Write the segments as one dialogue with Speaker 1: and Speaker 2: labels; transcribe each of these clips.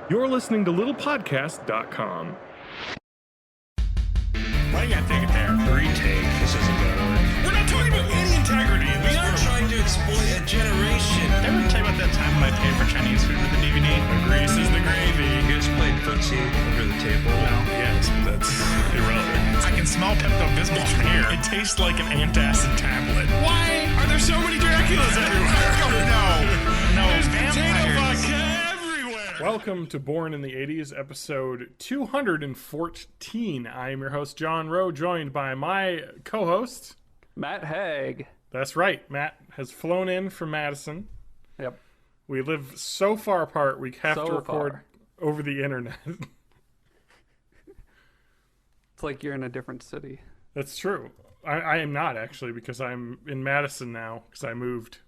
Speaker 1: You're listening to littlepodcast.com.
Speaker 2: Why you gotta take it there?
Speaker 3: Retake. This isn't gonna work.
Speaker 2: We're not talking about any integrity in
Speaker 3: We
Speaker 2: this
Speaker 3: are
Speaker 2: room.
Speaker 3: trying to exploit a generation.
Speaker 2: Ever tell you about that time when I paid for Chinese food with the DVD? The grease is the gravy.
Speaker 3: You guys played footsie over the table.
Speaker 2: Well, yes, but that's irrelevant. I can smell Pepto-Bismol from here. It tastes like an antacid tablet. Why are there so many Draculas everywhere? No, there's potato vodka everywhere.
Speaker 1: Welcome to Born in the 80s, episode 214. I am your host, John Rowe, joined by my co-host,
Speaker 4: Matt Haig.
Speaker 1: That's right, Matt has flown in from Madison.
Speaker 4: Yep.
Speaker 1: We live so far apart, we have
Speaker 4: So
Speaker 1: to record
Speaker 4: far.
Speaker 1: over the internet.
Speaker 4: It's like you're in a different city.
Speaker 1: That's true. I am not, actually, because I'm in Madison now, because I moved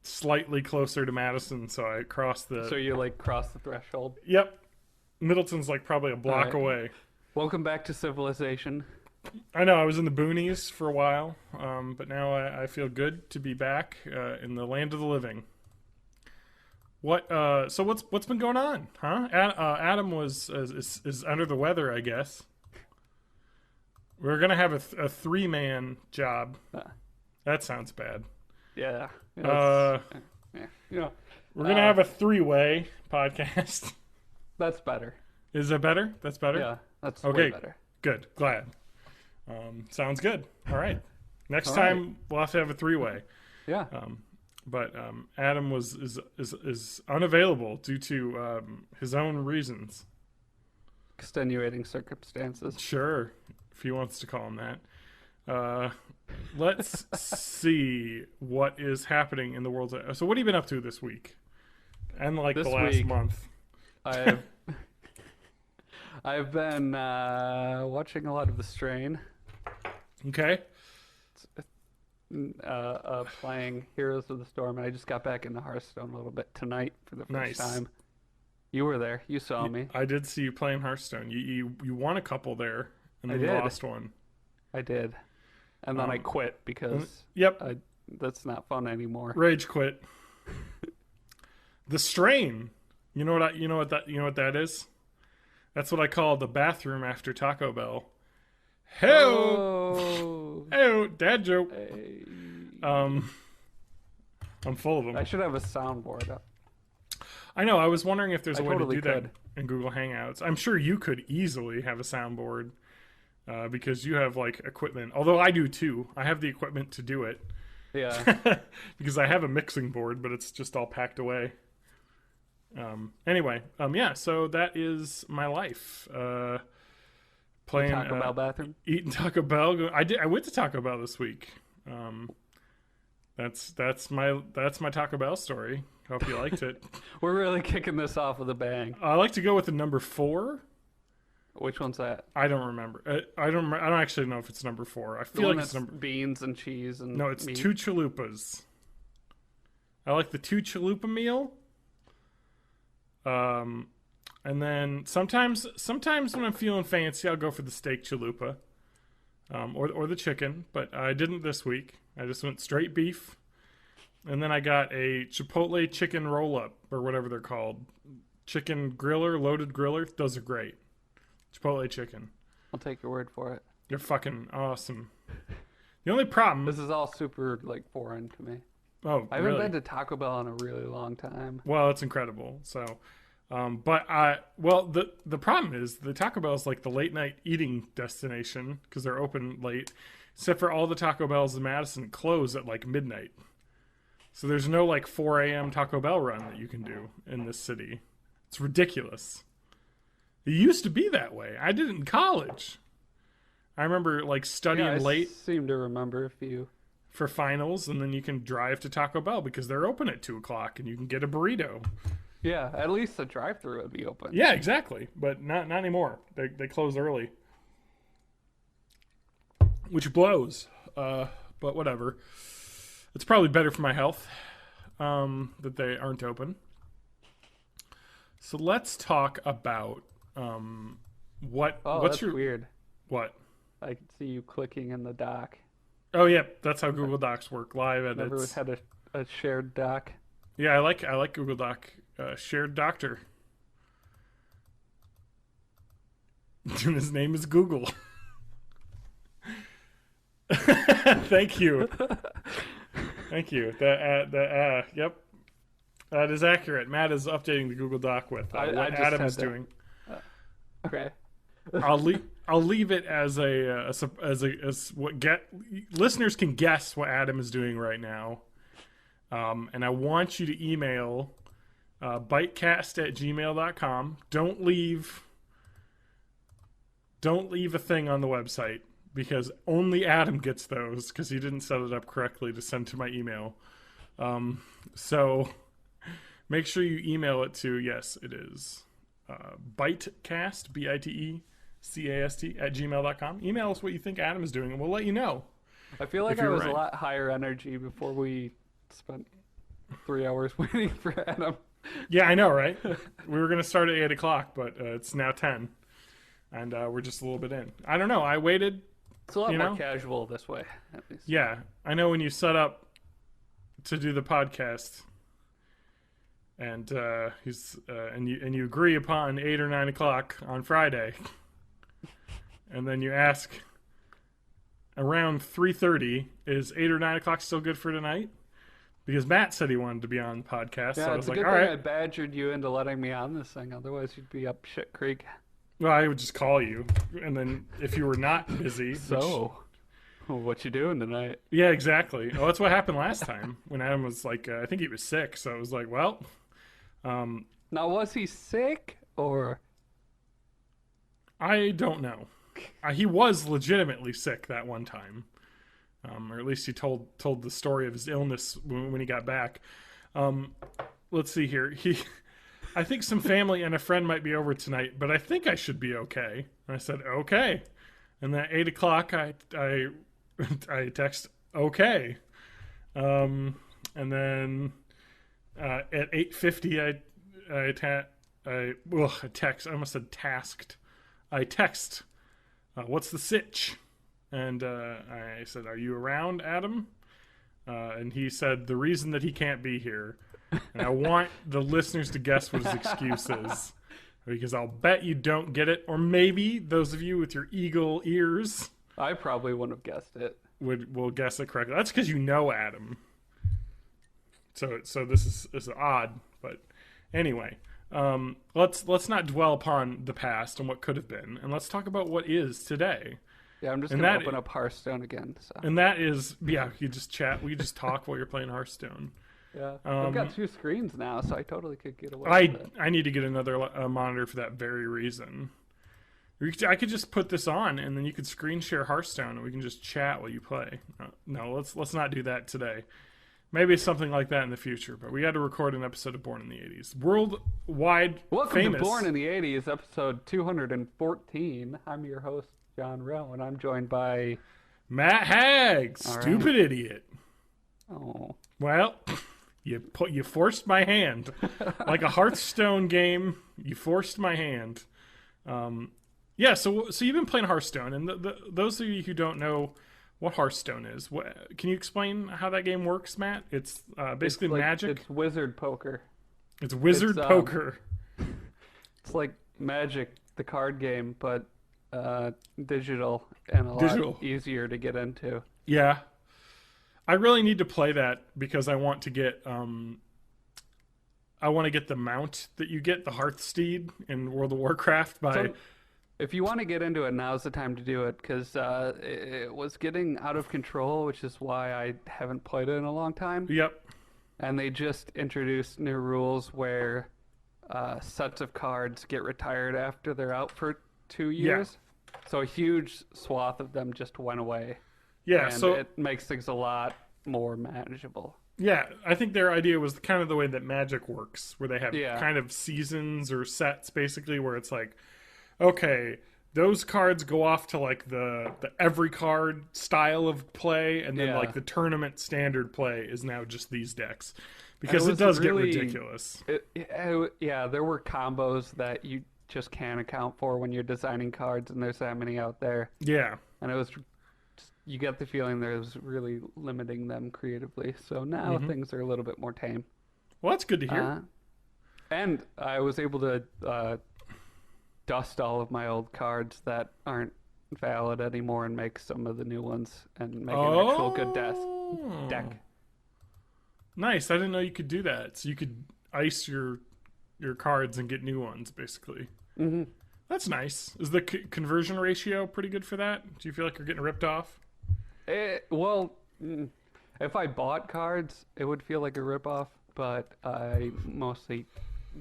Speaker 1: slightly closer to Madison, so I crossed the...
Speaker 4: So you like cross the threshold.
Speaker 1: Yep. Middleton's like probably a block
Speaker 4: Alright.
Speaker 1: away.
Speaker 4: Welcome back to civilization.
Speaker 1: I know, I was in the boonies for a while, but now I feel good to be back in the land of the living. So what's been going on, huh? Adam is under the weather, I guess. We're gonna have a 3-man job. That sounds bad.
Speaker 4: Yeah.
Speaker 1: Uh,
Speaker 4: Yeah.
Speaker 1: We're gonna have a 3-way podcast.
Speaker 4: That's better.
Speaker 1: Is that better? That's better?
Speaker 4: Yeah. That's
Speaker 1: Okay.
Speaker 4: way better.
Speaker 1: Good. Glad. Sounds good. All right. Next
Speaker 4: All
Speaker 1: time
Speaker 4: right.
Speaker 1: we'll have to have a 3-way.
Speaker 4: Yeah.
Speaker 1: But Adam is unavailable due to his own reasons.
Speaker 4: Extenuating circumstances.
Speaker 1: Sure, if he wants to call him that. Let's see what is happening in the world. So what have you been up to this week? And like
Speaker 4: This
Speaker 1: the last
Speaker 4: week.
Speaker 1: month.
Speaker 4: I've been watching a lot of The Strain.
Speaker 1: Okay.
Speaker 4: Playing Heroes of the Storm, and I just got back into Hearthstone a little bit tonight for the first
Speaker 1: Nice.
Speaker 4: time. You were there. You saw me.
Speaker 1: I did see you playing Hearthstone. You won a couple there, and
Speaker 4: I
Speaker 1: then you
Speaker 4: did.
Speaker 1: lost one.
Speaker 4: I did. And then I quit because
Speaker 1: Yep.
Speaker 4: that's not fun anymore.
Speaker 1: Rage quit. The Strain. You know what that is? That's what I call the bathroom after Taco Bell.
Speaker 4: Oh.
Speaker 1: Hey, dad joke.
Speaker 4: Hey.
Speaker 1: I'm full of them.
Speaker 4: I should have a soundboard up.
Speaker 1: I know. I was wondering if there's a
Speaker 4: I
Speaker 1: way
Speaker 4: totally
Speaker 1: to do
Speaker 4: could.
Speaker 1: that in Google Hangouts. I'm sure you could easily have a soundboard because you have like equipment. Although I do too. I have the equipment to do it
Speaker 4: Yeah.
Speaker 1: because I have a mixing board, but it's just all packed away. Anyway, yeah. So that is my life. Playing
Speaker 4: Taco Bell bathroom.
Speaker 1: eating Taco Bell. I went to Taco Bell this week. That's my Taco Bell story. Hope you liked it.
Speaker 4: We're really kicking this off with a bang.
Speaker 1: I like to go with the number 4.
Speaker 4: Which one's that?
Speaker 1: I don't remember. I don't actually know if it's number 4. I
Speaker 4: The
Speaker 1: feel
Speaker 4: one
Speaker 1: like it's
Speaker 4: that's
Speaker 1: number.
Speaker 4: beans and cheese and
Speaker 1: No, it's
Speaker 4: meat.
Speaker 1: 2 chalupas. I like the 2 chalupa meal. And then sometimes when I'm feeling fancy, I'll go for the steak chalupa, or the chicken. But I didn't this week. I just went straight beef, and then I got a Chipotle chicken roll up or whatever they're called, chicken griller, loaded griller. Those are great. Chipotle chicken.
Speaker 4: I'll take your word for it.
Speaker 1: They're fucking awesome. The only problem.
Speaker 4: This is all super like foreign to me.
Speaker 1: Oh,
Speaker 4: I haven't
Speaker 1: really?
Speaker 4: been to Taco Bell in a really long time.
Speaker 1: Well, it's incredible. So, but the problem is the Taco Bell is like the late night eating destination because they're open late, except for all the Taco Bells in Madison close at like midnight. So there's no like 4 a.m. Taco Bell run that you can do in this city. It's ridiculous. It used to be that way. I did it in college. I remember like studying
Speaker 4: Yeah, I
Speaker 1: late
Speaker 4: seem to remember a few.
Speaker 1: for finals, and then you can drive to Taco Bell because they're open at 2 o'clock, and you can get a burrito.
Speaker 4: Yeah, at least the drive-thru would be open.
Speaker 1: Yeah, exactly. But not anymore. They close early, which blows. But whatever. It's probably better for my health that they aren't open. So let's talk about what's
Speaker 4: that's
Speaker 1: your
Speaker 4: weird.
Speaker 1: what?
Speaker 4: I can see you clicking in the doc.
Speaker 1: Oh yeah, that's how Google Docs work. Live
Speaker 4: Never
Speaker 1: edits.
Speaker 4: had a shared doc.
Speaker 1: Yeah, I like Google Doc. Shared doctor. And his name is Google. Thank you. Thank you. Yep. That is accurate. Matt is updating the Google Doc with what Adam is doing.
Speaker 4: Okay.
Speaker 1: I'll leave it as listeners can guess what Adam is doing right now. And I want you to email bitecast@gmail.com. Don't leave a thing on the website, because only Adam gets those, because he didn't set it up correctly to send to my email. So make sure you email it to, yes, it is bitecast, BITECAST @gmail.com. Email us what you think Adam is doing, and we'll let you know.
Speaker 4: I feel like I was a lot higher energy before we spent 3 hours waiting for Adam.
Speaker 1: Yeah, I know, right? We were going to start at 8 o'clock, but it's now 10. And we're just a little bit in. I don't know. I waited.
Speaker 4: It's a lot more casual this way, at least.
Speaker 1: Yeah. I know when you set up to do the podcast, and you agree upon 8 or 9 o'clock on Friday, and then you ask around 3:30, is 8 or 9 o'clock still good for tonight? Because Matt said he wanted to be on the podcast.
Speaker 4: Yeah,
Speaker 1: so I
Speaker 4: it's
Speaker 1: was
Speaker 4: a good
Speaker 1: all
Speaker 4: thing
Speaker 1: right.
Speaker 4: I badgered you into letting me on this thing. Otherwise, you'd be up shit creek.
Speaker 1: Well, I would just call you, and then if you were not busy,
Speaker 4: What you doing tonight?
Speaker 1: Yeah, exactly. Oh, that's what happened last time when Adam was like, I think he was sick. So I was like, well,
Speaker 4: now was he sick or?
Speaker 1: I don't know. He was legitimately sick that one time, or at least he told the story of his illness when he got back. Let's see here. I think some family and a friend might be over tonight, but I think I should be okay. And I said, okay. And then at 8 o'clock, I text, okay. And then at 8:50, I text. I almost said tasked. I text, what's the sitch? And I said, are you around, Adam? And he said, the reason that he can't be here. And I want the listeners to guess what his excuse is, because I'll bet you don't get it. Or maybe those of you with your eagle ears,
Speaker 4: I probably wouldn't have guessed it.
Speaker 1: will guess it correctly. That's because you know Adam. So this is odd, but anyway, let's not dwell upon the past and what could have been, and let's talk about what is today.
Speaker 4: Yeah, I'm just gonna open up Hearthstone again. So.
Speaker 1: And that is, you just chat. We just talk while you're playing Hearthstone.
Speaker 4: Yeah, I've got 2 screens now, so I totally could get away with it.
Speaker 1: I need to get another monitor for that very reason. I could just put this on, and then you could screen share Hearthstone, and we can just chat while you play. No, let's not do that today. Maybe something like that in the future, but we got to record an episode of Born in the 80s. Worldwide
Speaker 4: Welcome
Speaker 1: famous.
Speaker 4: to Born in the 80s, episode 214. I'm your host, John Rowe, and I'm joined by...
Speaker 1: Matt Hagg, stupid idiot.
Speaker 4: Oh.
Speaker 1: Well... You forced my hand. Like a Hearthstone game, you forced my hand. Yeah, so you've been playing Hearthstone, and those of you who don't know what Hearthstone is, can you explain how that game works, Matt? It's basically Magic.
Speaker 4: It's wizard poker.
Speaker 1: It's wizard poker.
Speaker 4: It's like Magic, the card game, but digital and a lot easier to get into.
Speaker 1: Yeah. I really need to play that because I want to get the mount that you get, the Hearthsteed in World of Warcraft.
Speaker 4: If you want to get into it, now's the time to do it, because it was getting out of control, which is why I haven't played it in a long time.
Speaker 1: Yep.
Speaker 4: And they just introduced new rules where sets of cards get retired after they're out for 2 years. Yeah. So a huge swath of them just went away.
Speaker 1: Yeah,
Speaker 4: and
Speaker 1: so
Speaker 4: it makes things a lot more manageable.
Speaker 1: Yeah, I think their idea was kind of the way that Magic works, where they have
Speaker 4: Yeah.
Speaker 1: kind of seasons or sets, basically, where it's like, okay, those cards go off to like the every card style of play, and then like the tournament standard play is now just these decks, because it does get ridiculous.
Speaker 4: Yeah, there were combos that you just can't account for when you're designing cards, and there's that many out there.
Speaker 1: Yeah,
Speaker 4: and it was. You get the feeling there's really limiting them creatively. So now things are a little bit more tame.
Speaker 1: Well, that's good to hear.
Speaker 4: And I was able to dust all of my old cards that aren't valid anymore and make some of the new ones and make an actual good deck.
Speaker 1: Nice. I didn't know you could do that. So you could ice your cards and get new ones, basically.
Speaker 4: Mm-hmm.
Speaker 1: That's nice. Is the conversion ratio pretty good for that? Do you feel like you're getting ripped off?
Speaker 4: Well, if I bought cards, it would feel like a ripoff, but I mostly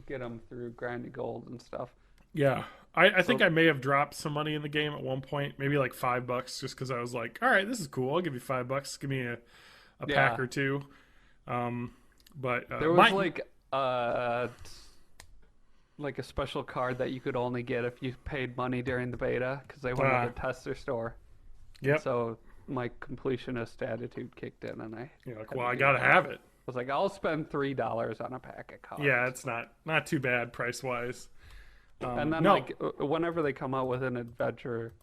Speaker 4: get them through grinding gold and stuff.
Speaker 1: Yeah. I think I may have dropped some money in the game at one point, maybe like $5, just because I was like, all right, this is cool. I'll give you $5. Give me a pack or two. But
Speaker 4: there was like a special card that you could only get if you paid money during the beta because they wanted to test their store.
Speaker 1: Yep.
Speaker 4: So my completionist attitude kicked in, and
Speaker 1: I gotta have it.
Speaker 4: I was like, I'll spend $3 on a pack of cards.
Speaker 1: Yeah, it's not too bad price wise.
Speaker 4: And then whenever they come out with an adventure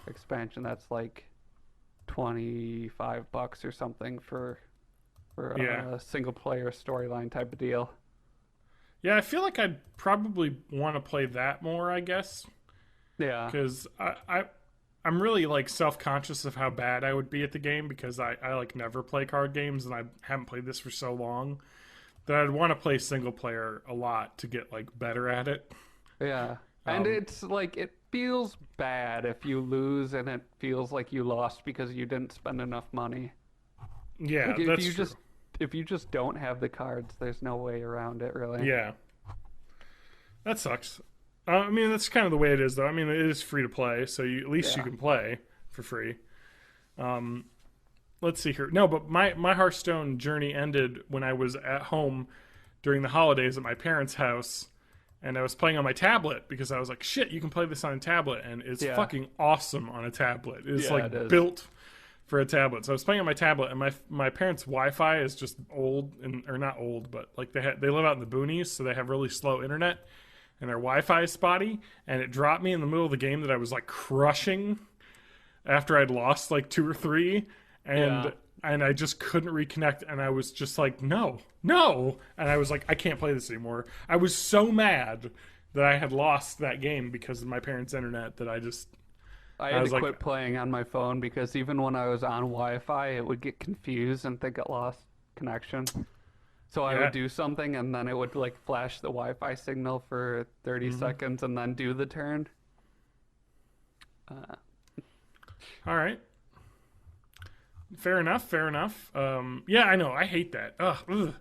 Speaker 4: expansion, that's like $25 or something for a single player storyline type of deal.
Speaker 1: Yeah, I feel like I'd probably want to play that more, I guess.
Speaker 4: Yeah.
Speaker 1: Because I'm really like self-conscious of how bad I would be at the game because I like never play card games and I haven't played this for so long that I'd want to play single player a lot to get like better at it.
Speaker 4: Yeah. And it's like it feels bad if you lose and it feels like you lost because you didn't spend enough money.
Speaker 1: Yeah,
Speaker 4: like
Speaker 1: that's true.
Speaker 4: If you just don't have the cards, there's no way around it, really.
Speaker 1: Yeah. That sucks. I mean, that's kind of the way it is, though. I mean, it is free to play, so at least you can play for free. Let's see here. No, but my Hearthstone journey ended when I was at home during the holidays at my parents' house, and I was playing on my tablet because I was like, shit, you can play this on a tablet, and it's fucking awesome on a tablet. It's built for a tablet. So I was playing on my tablet, and my parents' Wi-Fi is just old, or not old, but like they live out in the boonies, so they have really slow internet, and their Wi-Fi is spotty, and it dropped me in the middle of the game that I was like crushing after I'd lost like 2 or 3, and I just couldn't reconnect, and I was just like, no, and I was like, I can't play this anymore. I was so mad that I had lost that game because of my parents' internet that I had to
Speaker 4: quit playing on my phone because even when I was on Wi-Fi, it would get confused and think it lost connection. So I would do something, and then it would like flash the Wi-Fi signal for 30 seconds and then do the turn.
Speaker 1: All right. Fair enough. Yeah, I know. I hate that. Ugh.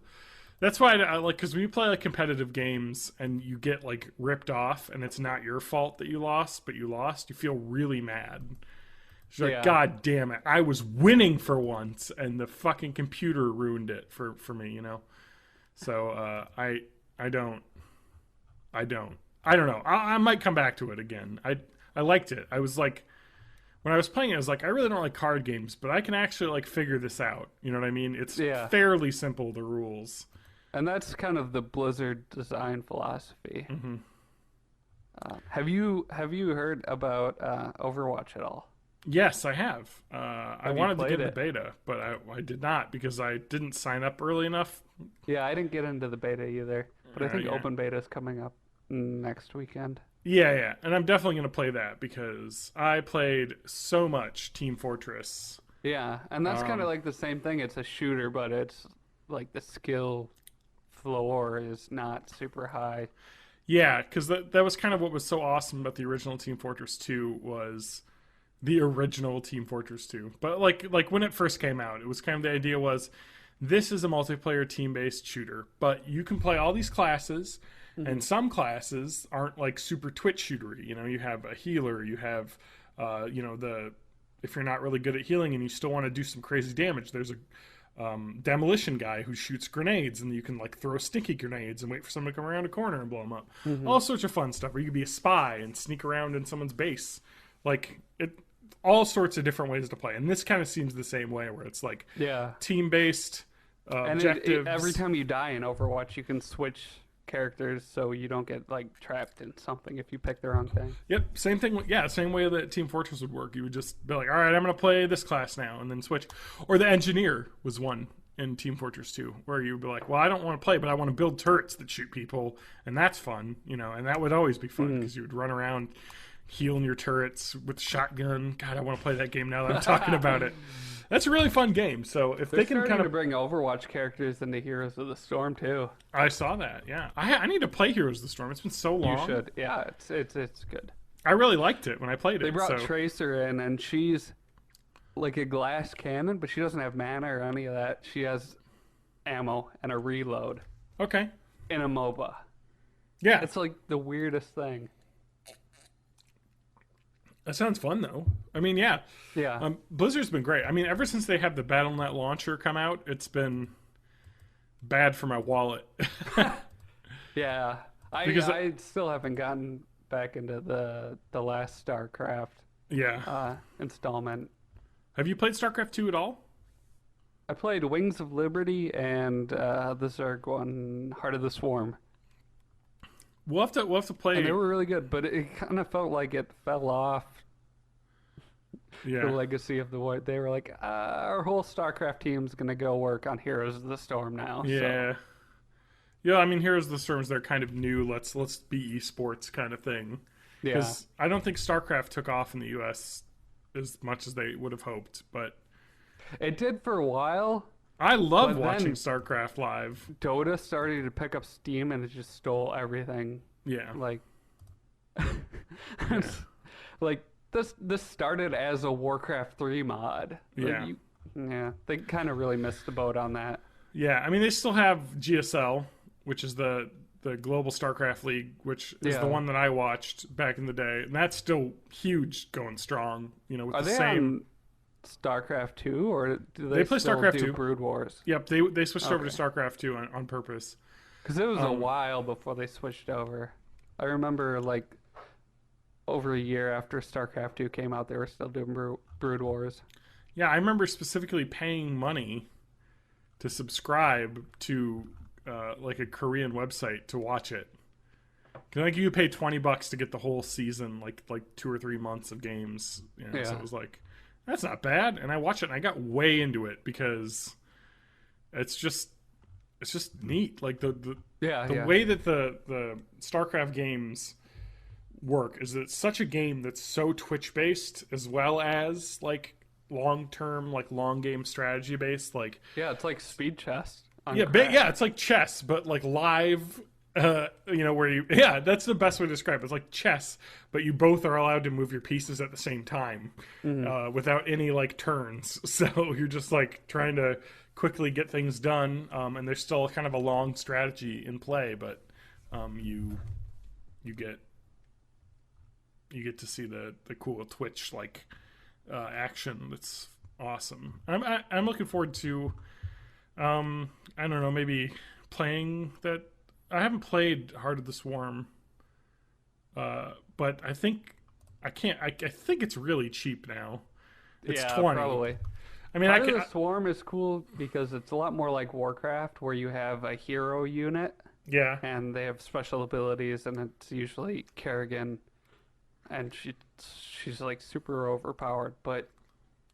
Speaker 1: That's why I like, because when you play like competitive games and you get like ripped off and it's not your fault that you lost, but you lost, you feel really mad. You're like, God damn it. I was winning for once and the fucking computer ruined it for me, you know? So I don't know. I might come back to it again. I liked it. I was like, when I was playing it, I was like, I really don't like card games, but I can actually like figure this out. You know what I mean? It's fairly simple, the rules.
Speaker 4: And that's kind of the Blizzard design philosophy.
Speaker 1: Mm-hmm.
Speaker 4: Have you heard about Overwatch at all?
Speaker 1: Yes, I have. I wanted to get in the beta, but I did not because I didn't sign up early enough.
Speaker 4: Yeah, I didn't get into the beta either, but I think open beta is coming up next weekend.
Speaker 1: Yeah, and I'm definitely going to play that because I played so much Team Fortress.
Speaker 4: Yeah, and that's kind of like the same thing. It's a shooter, but it's like the skill floor is not super high.
Speaker 1: Yeah, because that was kind of what was so awesome about the original Team Fortress 2 was the original Team Fortress 2. But like when it first came out, it was kind of the idea was this is a multiplayer team-based shooter, but you can play all these classes. Mm-hmm. And some classes aren't like super twitch shootery. You know, you have a healer, you have, if you're not really good at healing and you still want to do some crazy damage, there's a demolition guy who shoots grenades and you can like throw sticky grenades and wait for someone to come around a corner and blow them up. Mm-hmm. All sorts of fun stuff. Or you could be a spy and sneak around in someone's base. Like all sorts of different ways to play. And this kind of seems the same way where it's like team-based objectives.
Speaker 4: Every time you die in Overwatch, you can switch characters so you don't get like trapped in something if you pick the wrong thing.
Speaker 1: Yep, same thing. Yeah, same way that Team Fortress would work. You would just be like, all right, I'm going to play this class now and then switch. Or the engineer was one in Team Fortress 2, where you'd be like, well, I don't want to play, but I want to build turrets that shoot people, and that's fun, you know, and that would always be fun because you would run around healing your turrets with shotgun. God, I want to play that game now that I'm talking about it. That's a really fun game. So if
Speaker 4: They're
Speaker 1: they can kind of
Speaker 4: to bring Overwatch characters into Heroes of the Storm too.
Speaker 1: I saw that. Yeah, I need to play Heroes of the Storm. It's been so long.
Speaker 4: You should. Yeah, it's good.
Speaker 1: I really liked it when I played it.
Speaker 4: They brought Tracer in, and she's like a glass cannon, but she doesn't have mana or any of that. She has ammo and a reload.
Speaker 1: Okay.
Speaker 4: In a MOBA.
Speaker 1: Yeah.
Speaker 4: It's like the weirdest thing.
Speaker 1: That sounds fun, though. I mean, yeah.
Speaker 4: Yeah.
Speaker 1: Blizzard's been great. I mean, ever since they had the Battle.net launcher come out, it's been bad for my wallet.
Speaker 4: Yeah. I still haven't gotten back into the last StarCraft installment.
Speaker 1: Have you played StarCraft 2 at all?
Speaker 4: I played Wings of Liberty and the Zerg one, Heart of the Swarm.
Speaker 1: We'll have to play.
Speaker 4: And they were really good, but it kind of felt like it fell off.
Speaker 1: Yeah.
Speaker 4: The legacy of the war. They were like, our whole StarCraft team's gonna go work on Heroes of the Storm now.
Speaker 1: Yeah.
Speaker 4: So.
Speaker 1: Yeah, I mean, Heroes of the Storm is their kind of new let's be esports kind of thing.
Speaker 4: Yeah.
Speaker 1: Because I don't think StarCraft took off in the US as much as they would have hoped, but
Speaker 4: it did for a while.
Speaker 1: I love watching StarCraft live.
Speaker 4: Dota started to pick up steam and it just stole everything.
Speaker 1: Yeah.
Speaker 4: Like, like this started as a Warcraft 3 mod.
Speaker 1: Yeah.
Speaker 4: Like they kind of really missed the boat on that.
Speaker 1: Yeah, I mean, they still have GSL, which is the Global StarCraft League, which is the one that I watched back in the day, and that's still huge, going strong. You know, with
Speaker 4: Are
Speaker 1: the
Speaker 4: they
Speaker 1: same.
Speaker 4: On StarCraft 2, or do they
Speaker 1: play
Speaker 4: still
Speaker 1: StarCraft
Speaker 4: do
Speaker 1: 2.
Speaker 4: Brood Wars?
Speaker 1: Yep, they switched over to StarCraft 2 on purpose.
Speaker 4: Because it was a while before they switched over. I remember, like, over a year after StarCraft 2 came out, they were still doing Brood Wars.
Speaker 1: Yeah, I remember specifically paying money to subscribe to like a Korean website to watch it. Cause like you pay $20 to get the whole season, like 2 or 3 months of games. You know?
Speaker 4: Yeah.
Speaker 1: So it was like, that's not bad. And I watched it and I got way into it because it's just neat. Like the way that the StarCraft games work is that it's such a game that's so Twitch based as well as like long-term, like long game strategy based. Like
Speaker 4: it's like speed chess.
Speaker 1: It's like chess, but like live. You know, where you that's the best way to describe it. It's like chess, but you both are allowed to move your pieces at the same time without any like turns. So you're just like trying to quickly get things done, and there's still kind of a long strategy in play, but you get to see the cool Twitch like action. That's awesome. I'm looking forward to I don't know, maybe playing that. I haven't played Heart of the Swarm, but I think I think it's really cheap now. It's 20.
Speaker 4: Probably.
Speaker 1: I mean,
Speaker 4: Heart of the Swarm is cool because it's a lot more like Warcraft, where you have a hero unit.
Speaker 1: Yeah.
Speaker 4: And they have special abilities, and it's usually Kerrigan, and she's like super overpowered. But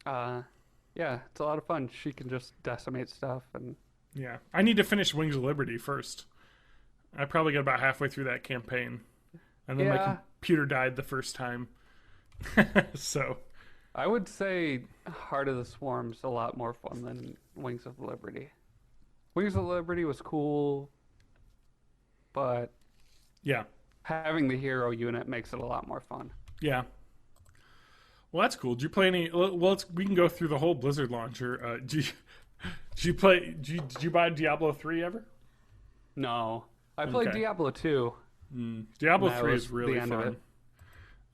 Speaker 4: it's a lot of fun. She can just decimate stuff, and
Speaker 1: I need to finish Wings of Liberty first. I probably got about halfway through that campaign, and then my computer died the first time. So
Speaker 4: I would say Heart of the Swarm's a lot more fun than Wings of Liberty. Wings of Liberty was cool, but having the hero unit makes it a lot more fun.
Speaker 1: Yeah. Well, that's cool. Did you play any? Well, we can go through the whole Blizzard launcher. Did you play? Did you buy Diablo 3 ever?
Speaker 4: No. I played Diablo 2.
Speaker 1: Diablo 3 is really fun.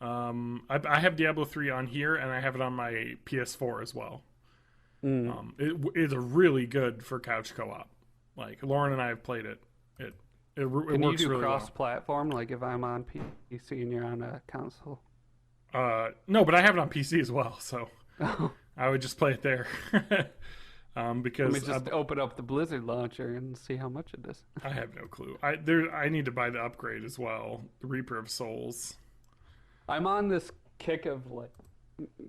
Speaker 1: I have Diablo 3 on here, and I have it on my PS4 as well. It is a really good for couch co-op. Like Lauren and I have played it. It works really well. Can you do
Speaker 4: cross-platform? Like if I'm on PC and you're on a console?
Speaker 1: No, but I have it on PC as well, so I would just play it there. Because
Speaker 4: let me just open up the Blizzard launcher and see how much it is.
Speaker 1: I have no clue. I need to buy the upgrade as well, the Reaper of Souls.
Speaker 4: I'm on this kick of like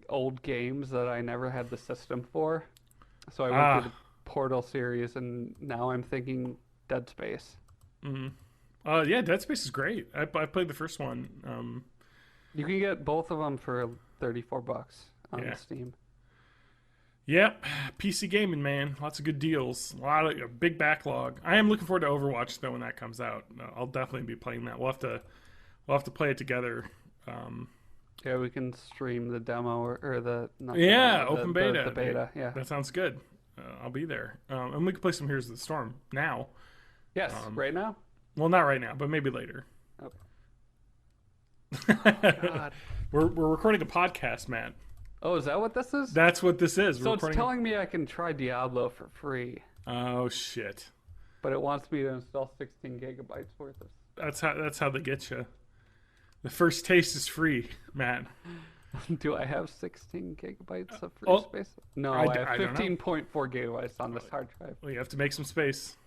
Speaker 4: old games that I never had the system for, so I went through Portal series, and now I'm thinking Dead Space.
Speaker 1: Yeah, Dead Space is great. I played the first one.
Speaker 4: You can get both of them for $34 on
Speaker 1: Yeah.
Speaker 4: Steam.
Speaker 1: Yep, PC gaming, man. Lots of good deals. A big backlog. I am looking forward to Overwatch though when that comes out. I'll definitely be playing that. We'll have to play it together.
Speaker 4: Yeah, we can stream the demo or the not the
Speaker 1: Yeah,
Speaker 4: demo,
Speaker 1: open beta.
Speaker 4: The beta, yeah.
Speaker 1: That sounds good. I'll be there. And we can play some Here's the Storm now.
Speaker 4: Yes, right now?
Speaker 1: Well, not right now, but maybe later.
Speaker 4: Okay. God.
Speaker 1: We're recording a podcast, Matt.
Speaker 4: Oh, is that what this is?
Speaker 1: That's what this is.
Speaker 4: So it's telling me I can try Diablo for free,
Speaker 1: Oh shit.
Speaker 4: but it wants me to install 16 gigabytes worth of.
Speaker 1: That's how they get you. The first taste is free, Matt.
Speaker 4: Do I have 16 gigabytes of free
Speaker 1: Oh,
Speaker 4: space? No,
Speaker 1: I
Speaker 4: I
Speaker 1: don't
Speaker 4: have
Speaker 1: know.
Speaker 4: 15.4 gigabytes on this hard drive.
Speaker 1: Well, you have to make some space.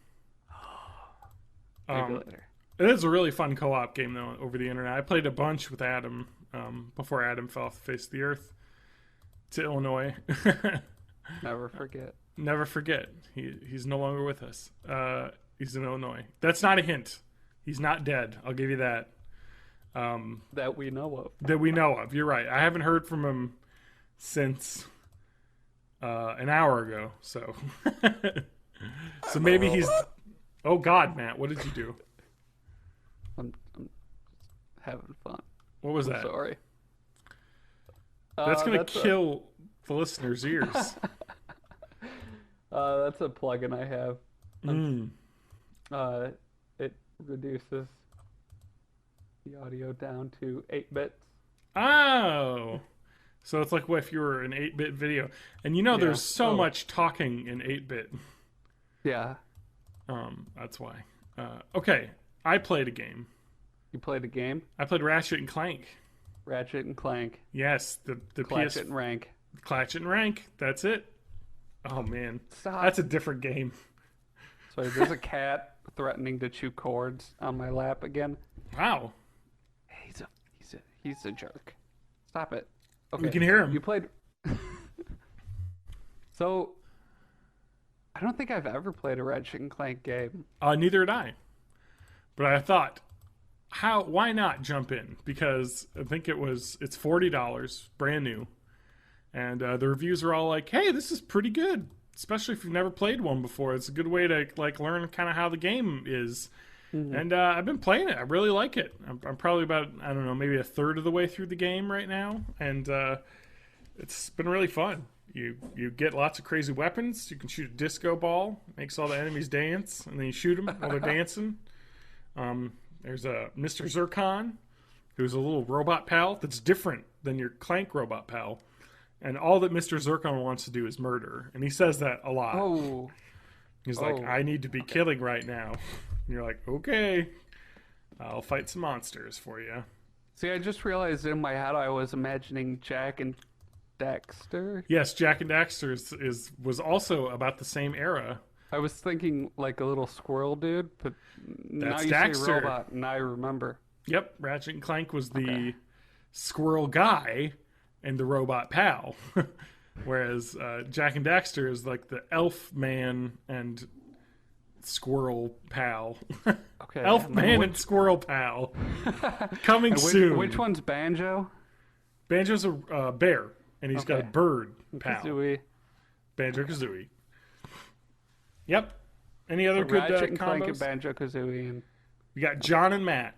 Speaker 4: Maybe later.
Speaker 1: It is a really fun co-op game though over the internet. I played a bunch with Adam before Adam fell off the face of the earth to Illinois.
Speaker 4: Never forget.
Speaker 1: Never forget. He's no longer with us. He's in Illinois. That's not a hint. He's not dead. I'll give you that.
Speaker 4: That we know of.
Speaker 1: That we know of. You're right. I haven't heard from him since an hour ago. So, so maybe he's. Oh God, Matt, what did you do?
Speaker 4: I'm having fun.
Speaker 1: What was that?
Speaker 4: Sorry.
Speaker 1: That's gonna kill the listeners' ears.
Speaker 4: That's a plugin I have. It reduces the audio down to 8 bits.
Speaker 1: Oh, so it's like what if you were an 8-bit video, and there's so much talking in 8-bit.
Speaker 4: Yeah.
Speaker 1: That's why. Okay, I played a game.
Speaker 4: You played a game?
Speaker 1: I played Ratchet and Clank.
Speaker 4: Ratchet and Clank.
Speaker 1: Yes, the
Speaker 4: Clatchet and Rank.
Speaker 1: Clatchet and Rank. That's it. Oh man,
Speaker 4: Stop.
Speaker 1: that's a different game.
Speaker 4: So there's a cat threatening to chew cords on my lap again.
Speaker 1: Wow.
Speaker 4: He's a jerk. Stop it. Okay.
Speaker 1: We can hear him.
Speaker 4: You played. So, I don't think I've ever played a Ratchet and Clank game.
Speaker 1: Neither did I. But I thought, why not jump in? Because I think it's $40, brand new. And the reviews are all like, hey, this is pretty good. Especially if you've never played one before. It's a good way to learn kind of how the game is. Mm-hmm. And I've been playing it. I really like it. I'm probably about, I don't know, maybe a third of the way through the game right now. And it's been really fun. You get lots of crazy weapons. You can shoot a disco ball. Makes all the enemies dance. And then you shoot them while they're dancing. There's a Mr. Zircon, who's a little robot pal that's different than your Clank robot pal. And all that Mr. Zircon wants to do is murder. And he says that a lot.
Speaker 4: Oh.
Speaker 1: He's like, I need to be killing right now. And you're like, okay, I'll fight some monsters for you.
Speaker 4: See, I just realized in my head I was imagining Jak and Daxter.
Speaker 1: Yes, Jak and Daxter was also about the same era.
Speaker 4: I was thinking like a little squirrel dude, but
Speaker 1: That's
Speaker 4: now you
Speaker 1: Daxter.
Speaker 4: say robot, and I remember.
Speaker 1: Yep, Ratchet and Clank was the squirrel guy and the robot pal. Whereas Jak and Daxter is like the elf man and squirrel pal.
Speaker 4: Okay.
Speaker 1: Elf man and squirrel pal. Coming soon.
Speaker 4: Which one's Banjo?
Speaker 1: Banjo's a bear, and he's got a bird pal.
Speaker 4: Kazooie.
Speaker 1: Banjo-Kazooie. Yep. Any other
Speaker 4: So
Speaker 1: good
Speaker 4: Ratchet and
Speaker 1: combos?
Speaker 4: Clank and Banjo-Kazooie and
Speaker 1: We got Jon and Matt.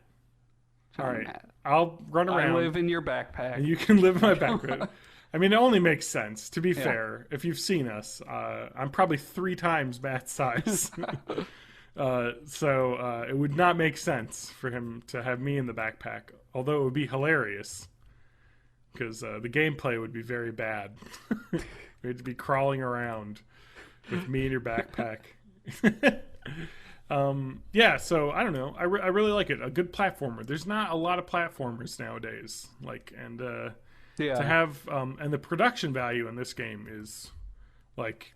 Speaker 4: Jon
Speaker 1: All
Speaker 4: and
Speaker 1: right.
Speaker 4: Matt.
Speaker 1: I'll run around.
Speaker 4: I live in your backpack.
Speaker 1: And you can live in my background. I mean, it only makes sense. To be fair, if you've seen us, I'm probably 3 times Matt's size. So it would not make sense for him to have me in the backpack. Although it would be hilarious. Because the gameplay would be very bad. We'd be crawling around with me in your backpack. Yeah, so I don't know. I really like it. A good platformer. There's not a lot of platformers nowadays. To have and the production value in this game is like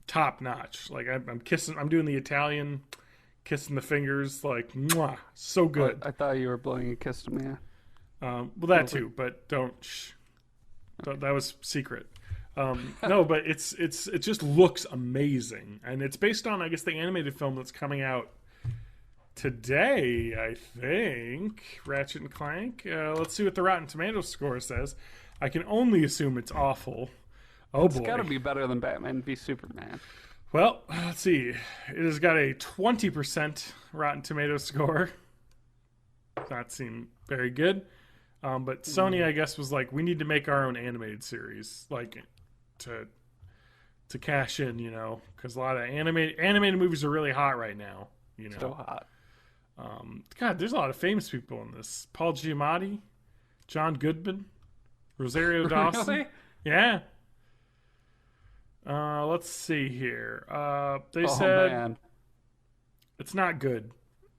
Speaker 1: top notch. Like I'm doing the Italian, kissing the fingers, like mwah, so good.
Speaker 4: I thought you were blowing a kiss to me.
Speaker 1: Well, that too, but don't. That was secret. No, but it just looks amazing, and it's based on, I guess, the animated film that's coming out today, I think. Ratchet and Clank. Let's see what the Rotten Tomatoes score says. I can only assume it's awful. Oh, boy.
Speaker 4: It's got to be better than Batman v Superman.
Speaker 1: Well, let's see. It has got a 20% Rotten Tomatoes score. That seemed very good. But Sony, I guess, was like, we need to make our own animated series, like, to cash in, because a lot of animated movies are really hot right now,
Speaker 4: So hot.
Speaker 1: God, there's a lot of famous people in this. Paul Giamatti, John Goodman, Rosario Dawson.
Speaker 4: Really?
Speaker 1: Yeah. Let's see here. They said
Speaker 4: man.
Speaker 1: it's not good.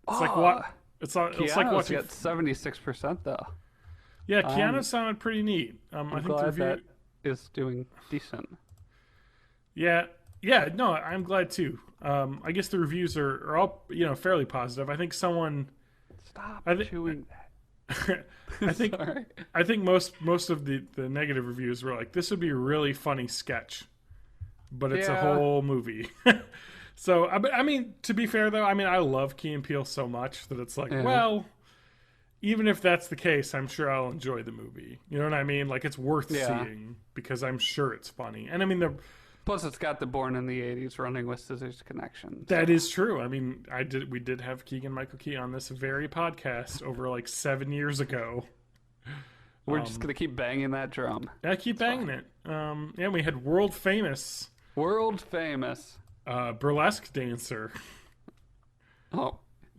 Speaker 1: It's like what? It's like watching.
Speaker 4: Got 76% though.
Speaker 1: Yeah, Keanu sounded pretty neat. I think the review
Speaker 4: that is doing decent.
Speaker 1: Yeah. No, I'm glad too. I guess the reviews are all fairly positive. I think someone.
Speaker 4: Stop
Speaker 1: I
Speaker 4: chewing that.
Speaker 1: I think
Speaker 4: Sorry.
Speaker 1: I think most of the negative reviews were like, this would be a really funny sketch, but it's a whole movie. So I mean, to be fair though, I mean, I love Key and Peele so much that it's like, well, even if that's the case, I'm sure I'll enjoy the movie. You know what I mean? Like, it's worth seeing because I'm sure it's funny. And I mean,
Speaker 4: plus it's got the Born in the 80s running with Scissors connection.
Speaker 1: That is true. I mean, we did have Keegan-Michael Key on this very podcast over like 7 years ago.
Speaker 4: We're just going to keep banging that drum.
Speaker 1: Yeah, keep banging it. Yeah, we had world famous burlesque dancer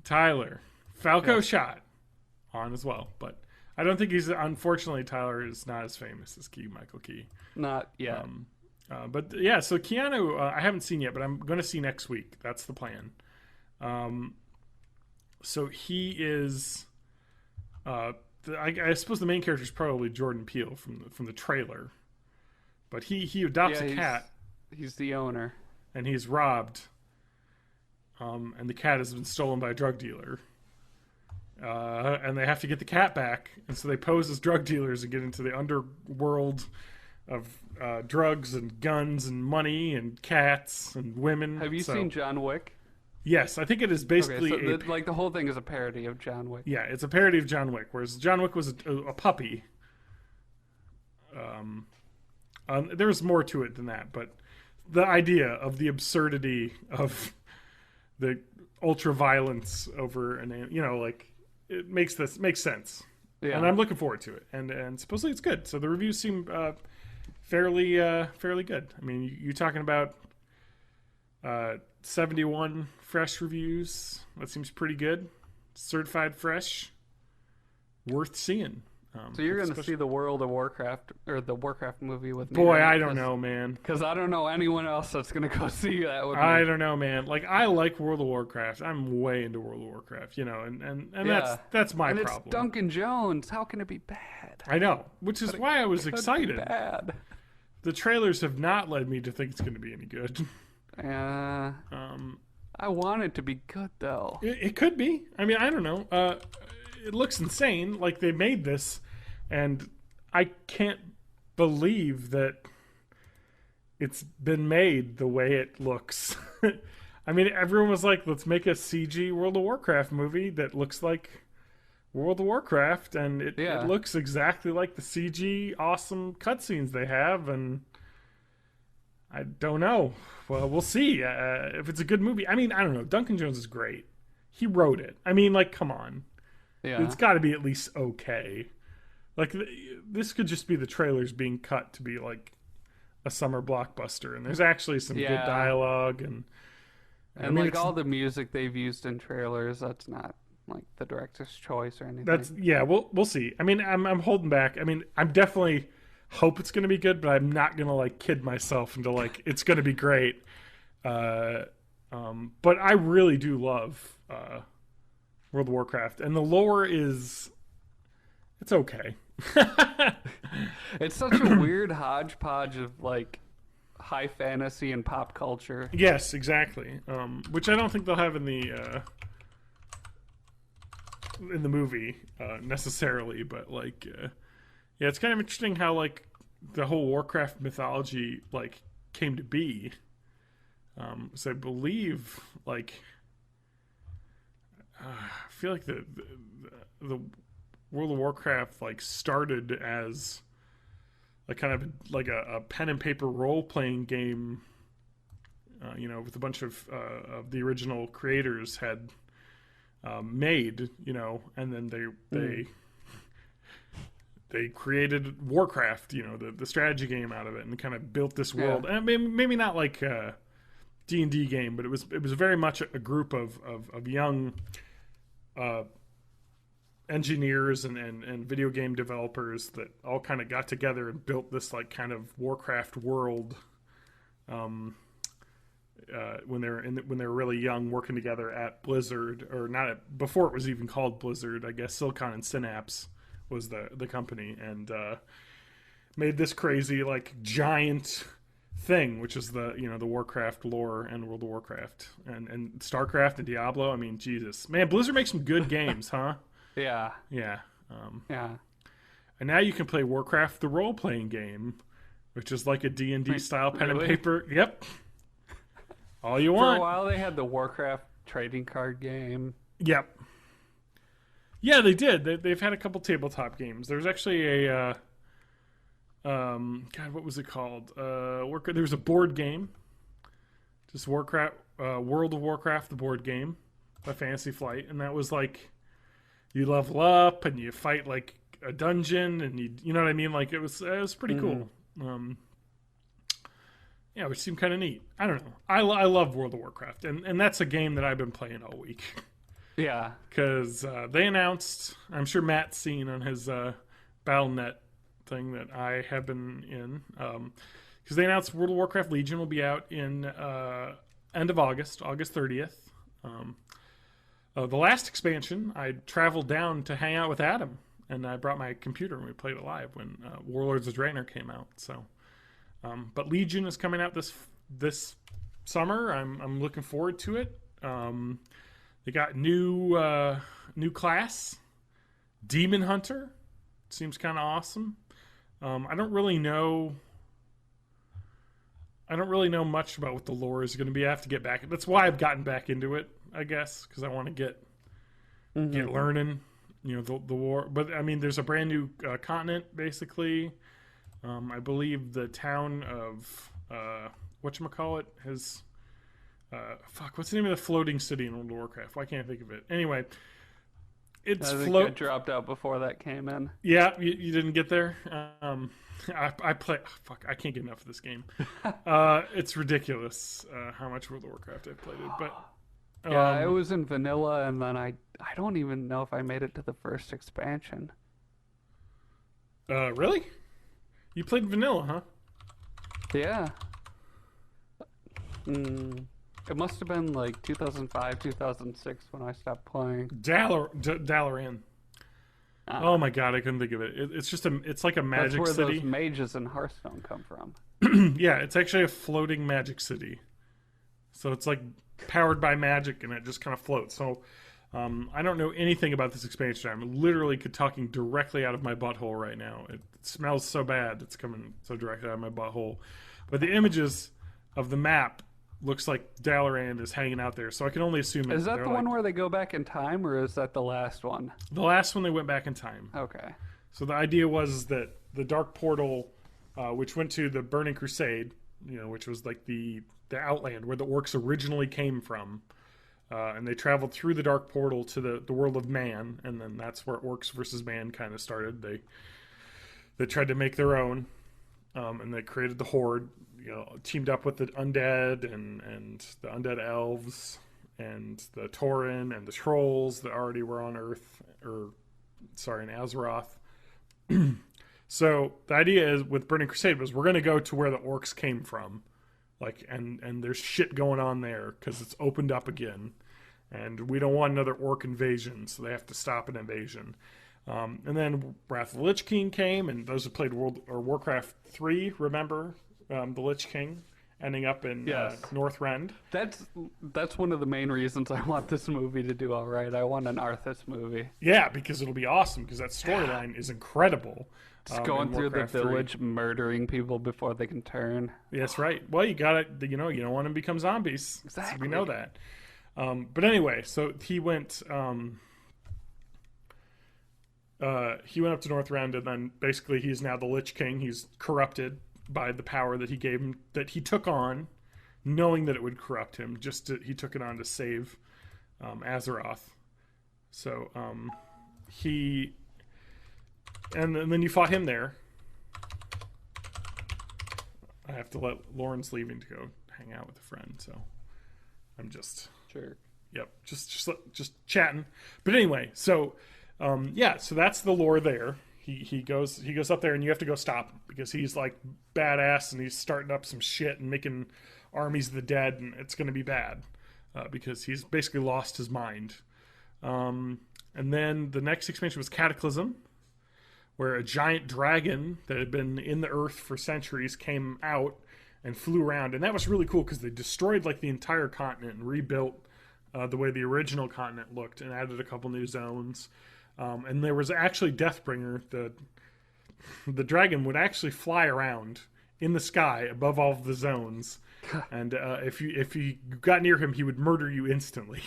Speaker 1: Tyler Falco shot on as well, but I don't think unfortunately Tyler is not as famous as Keegan-Michael Key. Not yet. But yeah, so Keanu, I haven't seen yet, but I'm going to see next week. That's the plan. So he is, I suppose the main character is probably Jordan Peele from the trailer, but he adopts a cat.
Speaker 4: He's the owner,
Speaker 1: and he's robbed. And the cat has been stolen by a drug dealer. And they have to get the cat back, and so they pose as drug dealers and get into the underworld of drugs and guns and money and cats and women.
Speaker 4: Have you seen John Wick?
Speaker 1: Yes, I think it is basically
Speaker 4: the whole thing is a parody of John Wick.
Speaker 1: Yeah, it's a parody of John Wick, whereas John Wick was a puppy. There was more to it than that, but the idea of the absurdity of the ultra violence over it makes sense. Yeah. And I'm looking forward to it, and supposedly it's good. So the reviews seem fairly good. I mean, you're talking about 71 fresh reviews. That seems pretty good. Certified fresh. Worth seeing.
Speaker 4: So you're going to see the World of Warcraft or the Warcraft movie with me?
Speaker 1: Boy, I don't know, man.
Speaker 4: Because I don't know anyone else that's going to go see that with me.
Speaker 1: I don't know, man. Like, I like World of Warcraft. I'm way into World of Warcraft, and that's my problem.
Speaker 4: It's Duncan Jones. How can it be bad?
Speaker 1: I know, which is why I was excited.
Speaker 4: Bad.
Speaker 1: The trailers have not led me to think it's going to be any good.
Speaker 4: I want it to be good, though.
Speaker 1: It could be. I mean, I don't know. It looks insane. Like, they made this, and I can't believe that it's been made the way it looks. I mean, everyone was like, let's make a CG World of Warcraft movie that looks like World of Warcraft, and it looks exactly like the CG awesome cutscenes they have, and I don't know. Well, we'll see if it's a good movie. I mean, I don't know. Duncan Jones is great. He wrote it. I mean, like, come on. Yeah. It's got to be at least okay. Like, this could just be the trailers being cut to be like a summer blockbuster, and there's actually some good dialogue and
Speaker 4: I mean, like all the music they've used in trailers. That's not like the director's choice or anything.
Speaker 1: We'll see. I mean, I'm holding back. I mean, I'm definitely hope it's going to be good, but I'm not going to like kid myself into like it's going to be great. But I really do love World of Warcraft, and the lore it's okay.
Speaker 4: It's such a weird hodgepodge of like high fantasy and pop culture.
Speaker 1: Yes, exactly. Which I don't think they'll have in the movie necessarily, but like it's kind of interesting how like the whole Warcraft mythology like came to be. So I believe like I feel like the World of Warcraft like started as like kind of like a pen and paper role playing game, with a bunch of the original creators had made, and then they created Warcraft, the strategy game out of it, and kind of built this world. And maybe not like a D&D game, but it was very much a group of young engineers and video game developers that all kind of got together and built this like kind of Warcraft world. When they were really young, working together at Blizzard, or not before it was even called Blizzard, I guess Silicon and Synapse was the company, and made this crazy like giant thing, which is the Warcraft lore and World of Warcraft and StarCraft and Diablo. I mean, Jesus, man, Blizzard makes some good games, huh?
Speaker 4: Yeah.
Speaker 1: Yeah.
Speaker 4: Yeah.
Speaker 1: And now you can play Warcraft, the role-playing game, which is like a D&D style pen and paper. Yep. All you want.
Speaker 4: For a while, they had the Warcraft trading card game.
Speaker 1: Yep. Yeah, they did. They've had a couple tabletop games. There's actually a God, what was it called? There was a board game, just Warcraft, World of Warcraft, the board game by Fantasy Flight, and that was like you level up and you fight like a dungeon, and you know what I mean? Like it was pretty cool. Yeah, which seemed kind of neat. I don't know. I love World of Warcraft, and that's a game that I've been playing all week.
Speaker 4: Yeah.
Speaker 1: Because they announced, I'm sure Matt's seen on his Battle.net thing that I have been in, because they announced World of Warcraft Legion will be out in end of August 30th. The last expansion, I traveled down to hang out with Adam, and I brought my computer and we played it live when Warlords of Draenor came out. So, but Legion is coming out this summer. I'm looking forward to it. They got new class, Demon Hunter. Seems kind of awesome. I don't really know much about what the lore is going to be. I have to get back. That's why I've gotten back into it, I guess, because I want to get learning, the war. But I mean, there's a brand new continent, basically. I believe the town of whatchamacallit has. What's the name of the floating city in World of Warcraft? Why can't I think of it? Anyway, it's
Speaker 4: I dropped out before that came in.
Speaker 1: Yeah, you didn't get there. I play. I can't get enough of this game. It's ridiculous how much World of Warcraft I've played it. But
Speaker 4: yeah, I was in vanilla, and then I don't even know if I made it to the first expansion.
Speaker 1: Really? You played vanilla, huh?
Speaker 4: Yeah. It must have been like 2005, 2006 when I stopped playing.
Speaker 1: Dalaran. Oh my god, I couldn't think of it. It's like a magic
Speaker 4: city. That's where
Speaker 1: city.
Speaker 4: those mages in Hearthstone come from.
Speaker 1: Yeah, it's actually a floating magic city. So it's like powered by magic, and it just kind of floats. So I don't know anything about this expansion. I'm literally talking directly out of my butthole right now. It smells so bad. It's coming so directly out of my butthole. But the images of the map looks like Dalaran is hanging out there, so I can only assume.
Speaker 4: Is that the one where they go back in time, or is that the last one?
Speaker 1: The last one they went back in time.
Speaker 4: Okay.
Speaker 1: So the idea was that the Dark Portal, which went to the Burning Crusade, which was like the Outland where the orcs originally came from, and they traveled through the Dark Portal to the world of man, and then that's where orcs versus man kind of started. They tried to make their own, and they created the Horde. Teamed up with the undead and the undead elves and the Tauren and the trolls that already were on Earth, in Azeroth. So the idea is with Burning Crusade was we're going to go to where the orcs came from, and there's shit going on there because it's opened up again, and we don't want another orc invasion, so they have to stop an invasion. And then Wrath of the Lich King came, and those who played Warcraft 3 remember the Lich King, ending up in
Speaker 4: Yes.
Speaker 1: Northrend.
Speaker 4: That's one of the main reasons I want this movie to do all right. I want an Arthas movie.
Speaker 1: Yeah, because it'll be awesome, because that storyline is incredible.
Speaker 4: Just going
Speaker 1: in
Speaker 4: through the
Speaker 1: Warcraft 3.
Speaker 4: village, murdering people before they can turn.
Speaker 1: Yeah, that's right. Well, you got it. You don't want them to become zombies.
Speaker 4: Exactly.
Speaker 1: So we know that. But anyway, so he went. He went up to Northrend, and then basically he's now the Lich King. He's corrupted by the power that he gave him, that he took on, knowing that it would corrupt him. He took it on to save Azeroth. So he. And then you fought him there. I have to let Lauren's leaving to go hang out with a friend, so I'm just
Speaker 4: Sure.
Speaker 1: Yep, just chatting. But anyway, so so that's the lore there. He goes up there, and you have to go stop him because he's like badass, and he's starting up some shit and making armies of the dead, and it's going to be bad because he's basically lost his mind. And then the next expansion was Cataclysm, where a giant dragon that had been in the earth for centuries came out and flew around. And that was really cool because they destroyed like the entire continent and rebuilt the way the original continent looked and added a couple new zones. And there was actually Deathbringer. The dragon would actually fly around in the sky above all of the zones. And if you got near him, he would murder you instantly.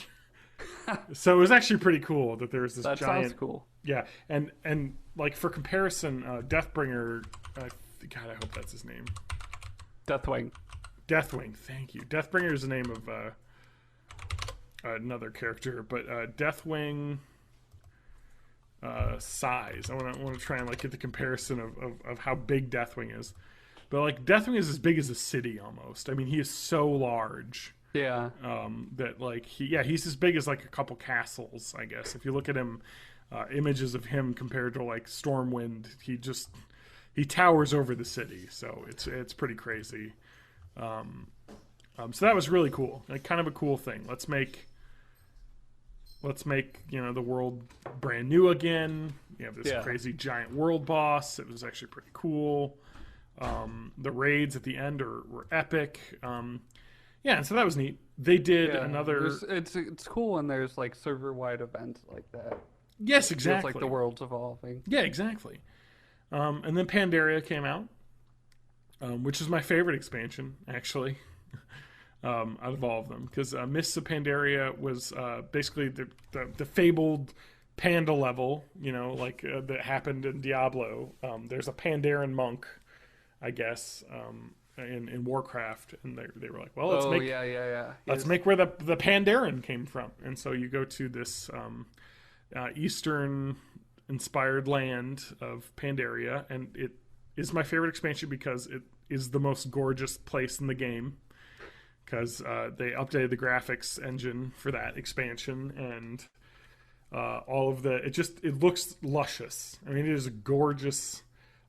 Speaker 1: So it was actually pretty cool that there was this
Speaker 4: That
Speaker 1: giant...
Speaker 4: sounds cool.
Speaker 1: Yeah, and like for comparison, Deathbringer, God, I hope that's his name.
Speaker 4: Deathwing.
Speaker 1: Deathwing, thank you. Deathbringer is the name of another character, but Deathwing size. I want to try and like get the comparison of how big Deathwing is. But like Deathwing is as big as a city almost. I mean, he is so large.
Speaker 4: Yeah.
Speaker 1: That like he's as big as like a couple castles, I guess. If you look at him, images of him compared to like Stormwind, he towers over the city. So it's pretty crazy. So that was really cool. Like kind of a cool thing. Let's make the world brand new again. You have this crazy giant world boss. It was actually pretty cool. The raids at the end were epic. And so that was neat. They did another.
Speaker 4: It's cool when there's like server wide events like that.
Speaker 1: Yes,
Speaker 4: It
Speaker 1: exactly.
Speaker 4: feels like the world's evolving.
Speaker 1: Yeah, exactly. And then Pandaria came out, which is my favorite expansion actually, out of all of them, because Mists of Pandaria was basically the fabled panda level, that happened in Diablo. There's a Pandaren monk, I guess. In Warcraft, and they were like, well, let's make where the Pandaren came from. And so you go to this Eastern inspired land of Pandaria, and it is my favorite expansion because it is the most gorgeous place in the game, because they updated the graphics engine for that expansion, and all of it looks luscious. I mean, it is a gorgeous,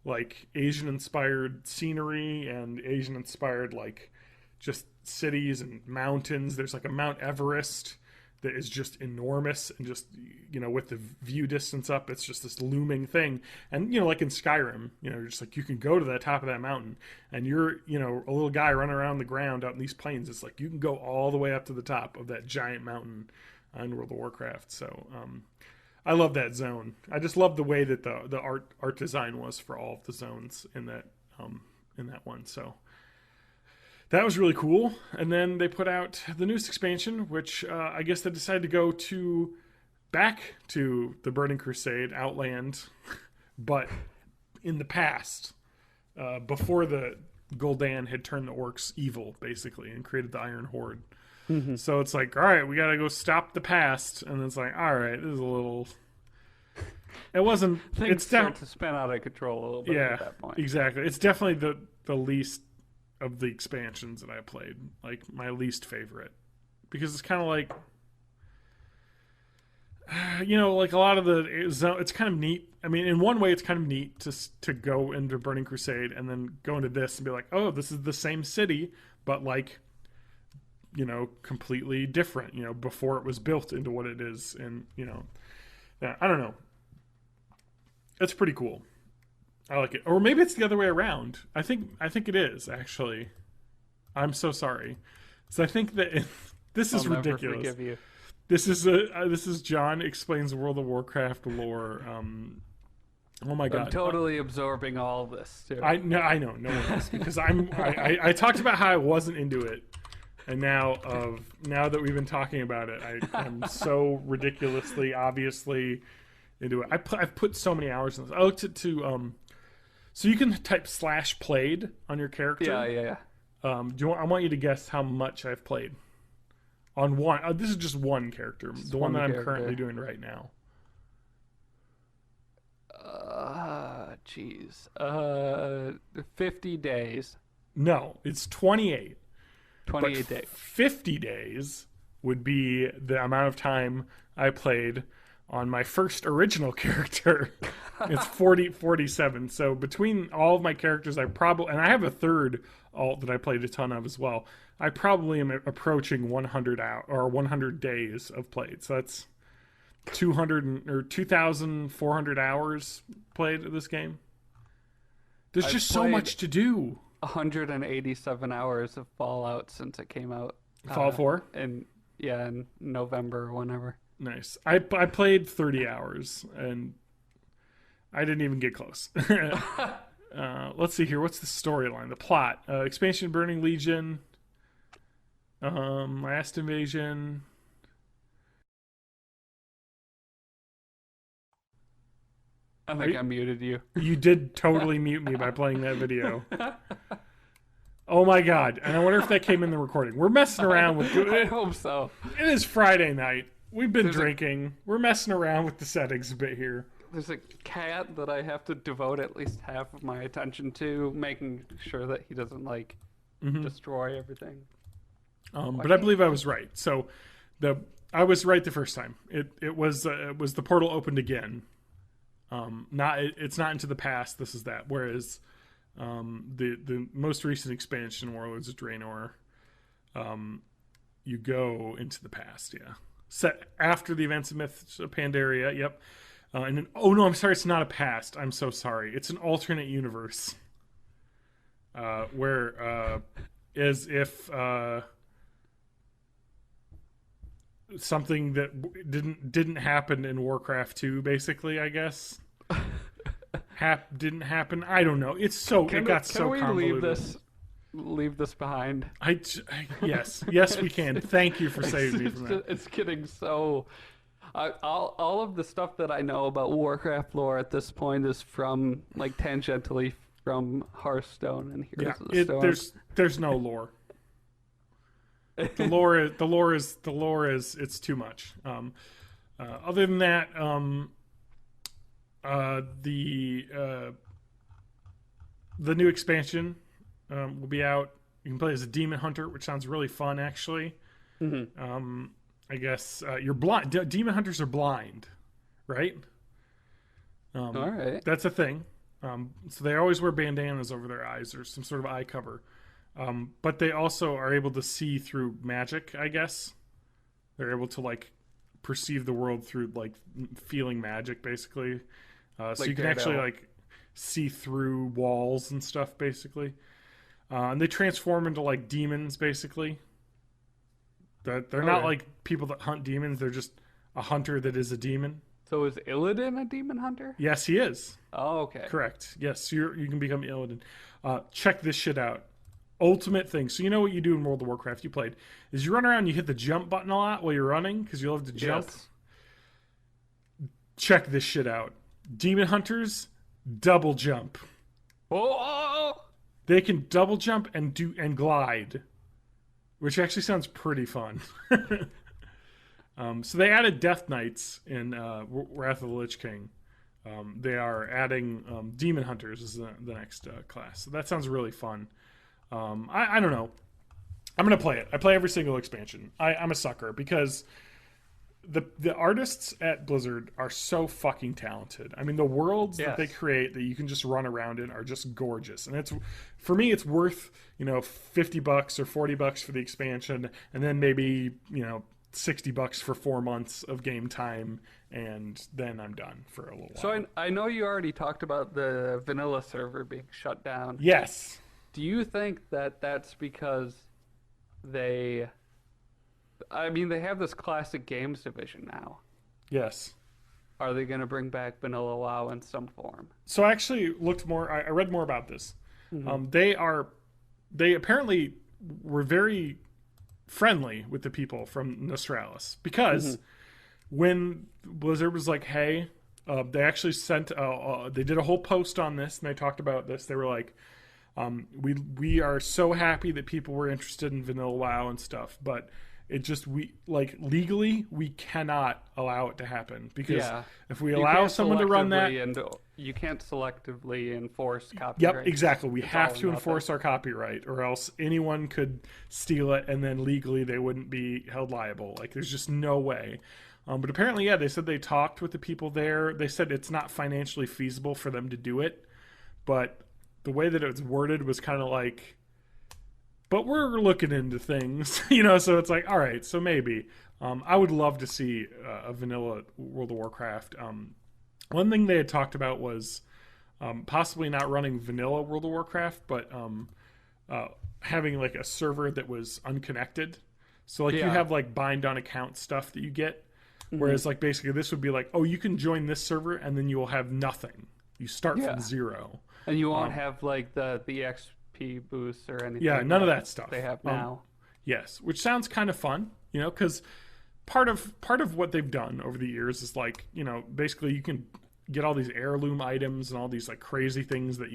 Speaker 1: like Asian inspired scenery and Asian inspired like just cities and mountains. There's like a Mount Everest that is just enormous, and just with the view distance up, it's just this looming thing. And like in Skyrim, just like you can go to the top of that mountain, and you're a little guy running around the ground out in these plains. It's like you can go all the way up to the top of that giant mountain in World of Warcraft. So I love that zone. I just love the way that the art design was for all of the zones in that one. So that was really cool. And then they put out the newest expansion, which I guess they decided to go back to the Burning Crusade Outland, but in the past, before the Gul'dan had turned the orcs evil, basically, and created the Iron Horde. Mm-hmm. So it's like, all right, we got to go stop the past. And it's like, all right, this is a little... It wasn't...
Speaker 4: Things start to spin out of control a little bit at that point.
Speaker 1: Exactly. It's definitely the least of the expansions that I played. Like, my least favorite. Because it's kind of like... like a lot of it's kind of neat. I mean, in one way, it's kind of neat to go into Burning Crusade and then go into this and be like, oh, this is the same city, but like... completely different, before it was built into what it is. And, I don't know. It's pretty cool. I like it. Or maybe it's the other way around. I think it is, actually. I'm so sorry. So I think that this is
Speaker 4: I'll never
Speaker 1: ridiculous.
Speaker 4: forgive you.
Speaker 1: This is John Explains World of Warcraft lore. Oh my god!
Speaker 4: I'm totally absorbing all of this too.
Speaker 1: I know no one is, because I talked about how I wasn't into it, and now that we've been talking about it, I'm so ridiculously obviously into it. I've put so many hours in this. I looked at so you can type /played on your character.
Speaker 4: Yeah.
Speaker 1: I want you to guess how much I've played on one. This is just one character, the one that I'm currently doing right now.
Speaker 4: Jeez. 50 days.
Speaker 1: No, it's 28.
Speaker 4: 28 days.
Speaker 1: 50 days would be the amount of time I played on my first original character. It's 47. So between all of my characters, and I have a third alt that I played a ton of as well. I probably am approaching 100 days of played. So that's 2,400 hours played of this game. There's just so much to do.
Speaker 4: 187 hours of Fallout since it came out.
Speaker 1: Fallout 4?
Speaker 4: In November or whenever.
Speaker 1: Nice. I played 30 hours and I didn't even get close. Let's see here. What's the storyline? The plot. Expansion Burning Legion. Last Invasion.
Speaker 4: I think I muted you.
Speaker 1: You did totally mute me by playing that video. Oh my god. And I wonder if that came in the recording. We're messing around with
Speaker 4: I hope so.
Speaker 1: It is Friday night. We've been drinking. We're messing around with the settings a bit here.
Speaker 4: There's a cat that I have to devote at least half of my attention to, making sure that he doesn't destroy everything.
Speaker 1: But I believe I was right. So I was right the first time. It was the portal opened again. It's not into the past. This is that. Whereas the most recent expansion, Warlords of Draenor, you go into the past. Yeah, set after the events of Myths of Pandaria. Yep. And then, oh no, I'm sorry. It's not a past. I'm so sorry. It's an alternate universe. Where as if something that didn't happen in Warcraft 2, basically, I guess. Didn't happen. I don't know. It got so convoluted.
Speaker 4: Can we leave this behind?
Speaker 1: Yes, we can. Thank you for saving me from that.
Speaker 4: It's getting so. All of the stuff that I know about Warcraft lore at this point is from tangentially from Hearthstone and Heroes of the Storm.
Speaker 1: There's no lore. The lore is it's too much. Other than that, the new expansion will be out. You can play as a demon hunter, which sounds really fun, actually. Mm-hmm. I guess you're blind. Demon hunters are blind, right?
Speaker 4: All right.
Speaker 1: That's a thing. So they always wear bandanas over their eyes or some sort of eye cover. But they also are able to see through magic, I guess. They're able to perceive the world through feeling magic, basically. So you can actually see through walls and stuff, basically. And they transform into demons, basically. They're not like people that hunt demons. They're just a hunter that is a demon.
Speaker 4: So is Illidan a demon hunter?
Speaker 1: Yes, he is.
Speaker 4: Oh, okay.
Speaker 1: Correct. Yes, you can become Illidan. Check this shit out. Ultimate thing. So you know what you do in World of Warcraft you played is you run around and you hit the jump button a lot while you're running because you love to jump.
Speaker 4: Yes.
Speaker 1: Check this shit out. Demon hunters double jump.
Speaker 4: Oh!
Speaker 1: They can double jump and glide, which actually sounds pretty fun. So they added Death Knights in Wrath of the Lich King. They are adding Demon Hunters as the next class. So that sounds really fun. I don't know. I'm going to play it. I play every single expansion. I'm a sucker because the artists at Blizzard are so fucking talented. I mean, the worlds that they create that you can just run around in are just gorgeous. And for me, it's worth, $50 or $40 for the expansion. And then maybe, $60 for 4 months of game time. And then I'm done for a little while.
Speaker 4: So I know you already talked about the vanilla server being shut down.
Speaker 1: Yes.
Speaker 4: Do you think that that's because they have this classic games division now.
Speaker 1: Yes.
Speaker 4: Are they going to bring back Vanilla WoW in some form?
Speaker 1: So I actually looked more. I read more about this. They apparently were very friendly with the people from Nostralis because when Blizzard was like, "Hey," they actually sent. They did a whole post on this and they talked about this. They were like, "We are so happy that people were interested in Vanilla WoW and stuff, but." It just legally we cannot allow it to happen because if we allow someone to run that,
Speaker 4: you can't selectively enforce copyright.
Speaker 1: Yep, exactly. We have to enforce our copyright, or else anyone could steal it, and then legally they wouldn't be held liable. Like there's just no way. But apparently, they said they talked with the people there. They said it's not financially feasible for them to do it, but the way that it was worded was kind of like. But we're looking into things, so it's like, all right, so maybe. I would love to see a vanilla World of Warcraft. One thing they had talked about was possibly not running vanilla World of Warcraft, but having like a server that was unconnected. So like you have like bind on account stuff that you get. Whereas like basically this would be like, oh, you can join this server and then you will have nothing. You start from zero.
Speaker 4: And you won't have like the XP boosts or anything.
Speaker 1: Yeah, none of that stuff
Speaker 4: they have now.
Speaker 1: Yes, which sounds kind of fun, because part of what they've done over the years is like, basically you can get all these heirloom items and all these like crazy things that